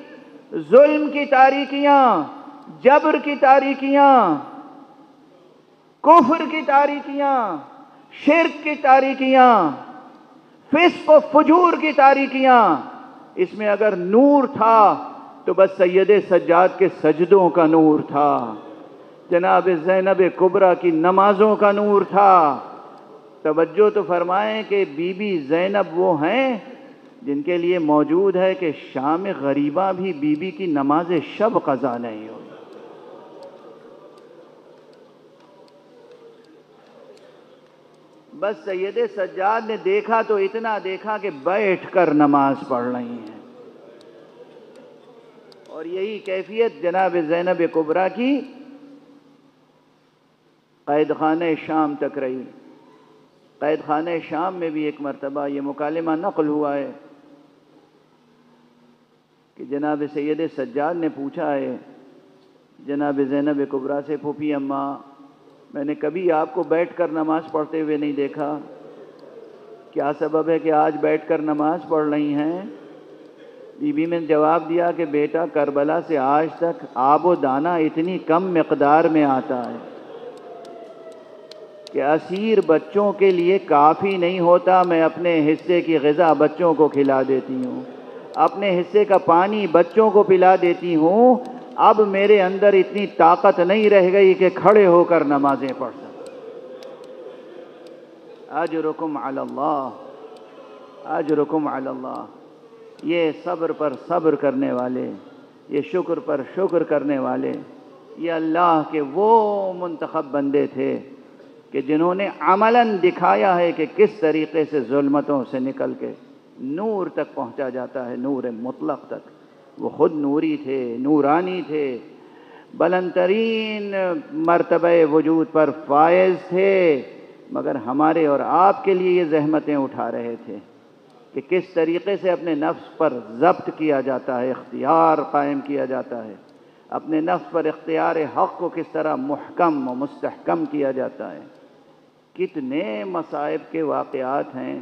ظلم کی تاریکیاں، جبر کی تاریکیاں، کفر کی تاریکیاں، شرک کی تاریکیاں، فسق و فجور کی تاریکیاں۔ اس میں اگر نور تھا تو بس سید سجاد کے سجدوں کا نور تھا، جناب زینب کبریٰ کی نمازوں کا نور تھا۔ توجہ تو فرمائیں کہ بی بی زینب وہ ہیں جن کے لیے موجود ہے کہ شام غریبہ بھی بی بی کی نماز شب قضا نہیں ہوئی۔ بس سید سجاد نے دیکھا تو اتنا دیکھا کہ بیٹھ کر نماز پڑھ رہی ہیں، اور یہی کیفیت جناب زینب کبریٰ کی قید خانہ شام تک رہی۔ قید خانہ شام میں بھی ایک مرتبہ یہ مکالمہ نقل ہوا ہے کہ جناب سید سجاد نے پوچھا ہے جناب زینب کبریٰ سے، پھوپھی اماں، میں نے کبھی آپ کو بیٹھ کر نماز پڑھتے ہوئے نہیں دیکھا، کیا سبب ہے کہ آج بیٹھ کر نماز پڑھ رہی ہیں؟ بی بی نے جواب دیا کہ بیٹا، کربلا سے آج تک آب و دانہ اتنی کم مقدار میں آتا ہے کہ اسیر بچوں کے لیے کافی نہیں ہوتا، میں اپنے حصے کی غذا بچوں کو کھلا دیتی ہوں، اپنے حصے کا پانی بچوں کو پلا دیتی ہوں، اب میرے اندر اتنی طاقت نہیں رہ گئی کہ کھڑے ہو کر نمازیں پڑھ سکوں۔ اجرکم علی اللہ، اجرکم علی اللہ۔ یہ صبر پر صبر کرنے والے، یہ شکر پر شکر کرنے والے، یہ اللہ کے وہ منتخب بندے تھے کہ جنہوں نے عملاً دکھایا ہے کہ کس طریقے سے ظلمتوں سے نکل کے نور تک پہنچا جاتا ہے، نور مطلق تک۔ وہ خود نوری تھے، نورانی تھے، بلند ترین مرتبہ وجود پر فائز تھے، مگر ہمارے اور آپ کے لیے یہ زحمتیں اٹھا رہے تھے کہ کس طریقے سے اپنے نفس پر ضبط کیا جاتا ہے، اختیار قائم کیا جاتا ہے، اپنے نفس پر اختیار حق کو کس طرح محکم و مستحکم کیا جاتا ہے۔ کتنے مصائب کے واقعات ہیں۔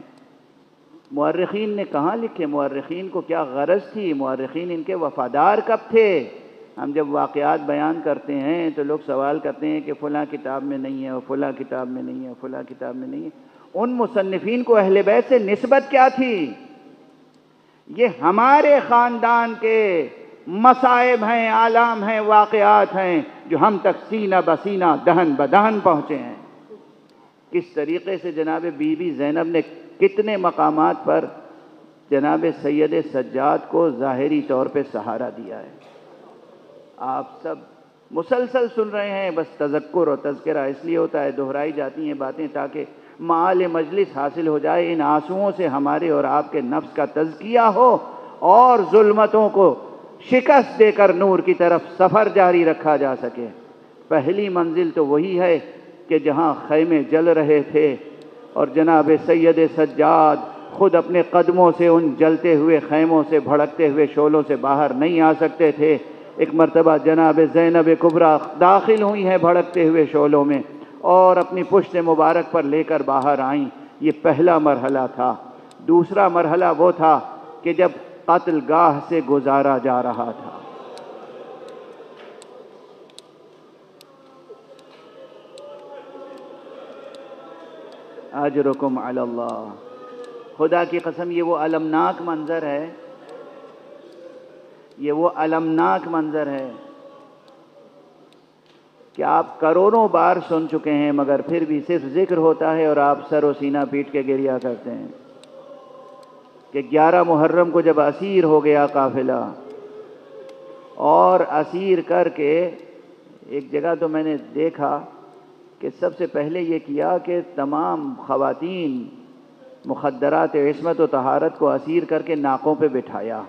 مورخین نے کہاں لکھے؟ مورخین کو کیا غرض تھی؟ مورخین ان کے وفادار کب تھے؟ ہم جب واقعات بیان کرتے ہیں تو لوگ سوال کرتے ہیں کہ فلاں کتاب میں نہیں ہے، اور فلاں کتاب میں نہیں ہے، فلاں کتاب میں نہیں ہے۔ ان مصنفین کو اہل بیت سے نسبت کیا تھی؟ یہ ہمارے خاندان کے مصائب ہیں، آلام ہیں، واقعات ہیں جو ہم تک سینہ بسینہ، دہن بدہن پہنچے ہیں۔ کس طریقے سے جناب بی بی زینب نے کتنے مقامات پر جناب سید سجاد کو ظاہری طور پہ سہارا دیا ہے۔ آپ سب مسلسل سن رہے ہیں، بس تذکر اور تذکرہ اس لیے ہوتا ہے، دہرائی جاتی ہیں باتیں تاکہ معال مجلس حاصل ہو جائے، ان آنسوؤں سے ہمارے اور آپ کے نفس کا تزکیہ ہو اور ظلمتوں کو شکست دے کر نور کی طرف سفر جاری رکھا جا سکے۔ پہلی منزل تو وہی ہے کہ جہاں خیمے جل رہے تھے اور جناب سید سجاد خود اپنے قدموں سے ان جلتے ہوئے خیموں سے بھڑکتے ہوئے شعلوں سے باہر نہیں آ سکتے تھے، ایک مرتبہ جناب زینب کبریٰ داخل ہوئی ہیں بھڑکتے ہوئے شعلوں میں اور اپنی پشت مبارک پر لے کر باہر آئیں۔ یہ پہلا مرحلہ تھا۔ دوسرا مرحلہ وہ تھا کہ جب قتل گاہ سے گزارا جا رہا تھا، اجرکم علی اللہ، خدا کی قسم یہ وہ المناک منظر ہے، یہ وہ المناک منظر ہے کہ آپ کروڑوں بار سن چکے ہیں، مگر پھر بھی صرف ذکر ہوتا ہے اور آپ سر و سینہ پیٹ کے گریہ کرتے ہیں کہ 11 محرم کو جب اسیر ہو گیا قافلہ، اور اسیر کر کے ایک جگہ تو میں نے دیکھا کہ سب سے پہلے یہ کیا کہ تمام خواتین مخدرات عصمت و طہارت کو اسیر کر کے ناکوں پہ بٹھایا،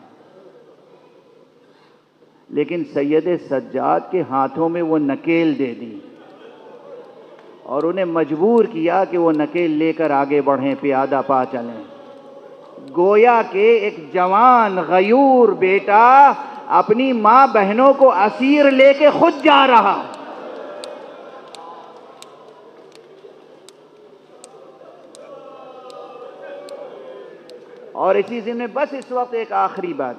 لیکن سید سجاد کے ہاتھوں میں وہ نکیل دے دی اور انہیں مجبور کیا کہ وہ نکیل لے کر آگے بڑھیں، پیادہ پا چلیں۔ گویا کہ ایک جوان غیور بیٹا اپنی ماں بہنوں کو اسیر لے کے خود جا رہا۔ اور اسی ضمن میں بس اس وقت ایک آخری بات،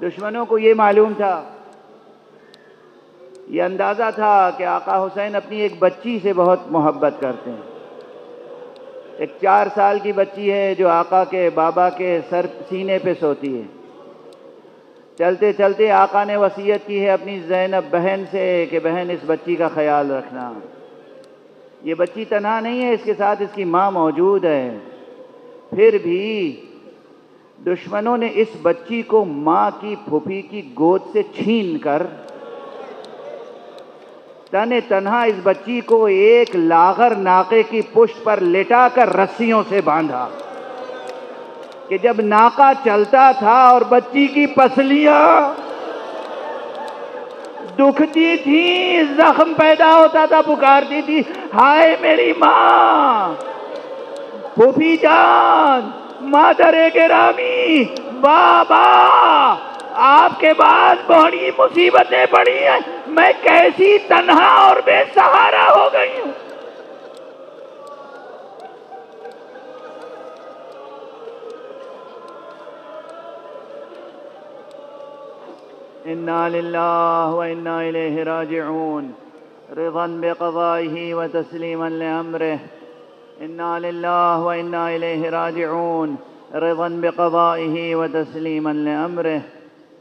دشمنوں کو یہ معلوم تھا، یہ اندازہ تھا کہ آقا حسین اپنی ایک بچی سے بہت محبت کرتے ہیں، ایک 4 سال کی بچی ہے جو آقا کے بابا کے سر سینے پہ سوتی ہے۔ چلتے چلتے آقا نے وصیت کی ہے اپنی زینب بہن سے کہ بہن اس بچی کا خیال رکھنا، یہ بچی تنہا نہیں ہے، اس کے ساتھ اس کی ماں موجود ہے۔ پھر بھی دشمنوں نے اس بچی کو ماں کی پھوپھی کی گود سے چھین کر تنے تنہا اس بچی کو ایک لاغر ناقے کی پشت پر لٹا کر رسیوں سے باندھا کہ جب ناقہ چلتا تھا اور بچی کی پسلیاں دکھتی تھی، زخم پیدا ہوتا تھا، پکارتی تھی ہائے میری ماں، پھوپھی جان، مادر گرامی، بابا، آپ کے بعد بڑی مصیبتیں پڑی ہیں، میں کیسی تنہا اور بے سہارا ہو گئی ہوں۔ انا للہ و انا الیہ راجعون، رضا بقضائہ و تسلیما لامرہ، انا للہ و انا الیہ راجعون، رضا بقضائہ و تسلیما لامرہ،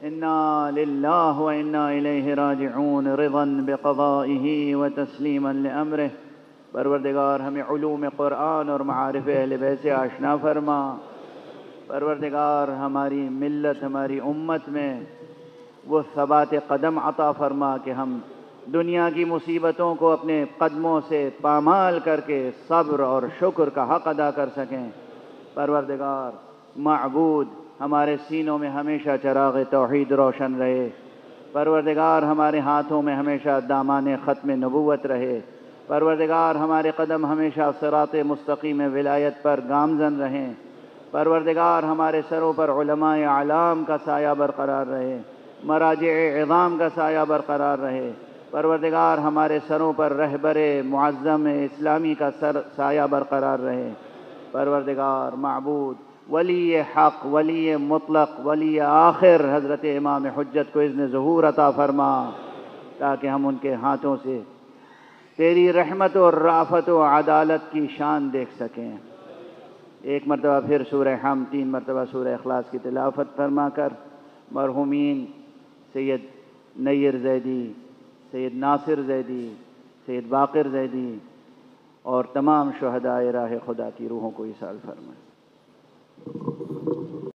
انا للہ و انا الیہ راجعون، رضا بقضائہ و تسلیما لامرہ۔ پروردگار ہمیں علوم قرآن اور معارف اہل بیت سے آشنا فرما۔ پروردگار ہماری ملت، ہماری امت میں وہ ثبات قدم عطا فرما کہ ہم دنیا کی مصیبتوں کو اپنے قدموں سے پامال کر کے صبر اور شکر کا حق ادا کر سکیں۔ پروردگار معبود ہمارے سینوں میں ہمیشہ چراغ توحید روشن رہے۔ پروردگار ہمارے ہاتھوں میں ہمیشہ دامان ختم نبوت رہے۔ پروردگار ہمارے قدم ہمیشہ صراط مستقیم ولایت پر گامزن رہیں۔ پروردگار ہمارے سروں پر علماء اعلام کا سایہ برقرار رہے، مراجع عظام کا سایہ برقرار رہے۔ پروردگار ہمارے سروں پر رہبر معظم اسلامی کا سایہ برقرار رہے۔ پروردگار معبود ولی حق، ولی مطلق، ولی آخر حضرت امام حجت کو اذن ظہور عطا فرما تاکہ ہم ان کے ہاتھوں سے تیری رحمت و رافت و عدالت کی شان دیکھ سکیں۔ ایک مرتبہ پھر سورہ حمد، 3 مرتبہ سورہ اخلاص کی تلاوت فرما کر مرحومین سید نیر زیدی، سید ناصر زیدی، سید باقر زیدی اور تمام شہدائے راہ خدا کی روحوں کو ایصال فرمائیں۔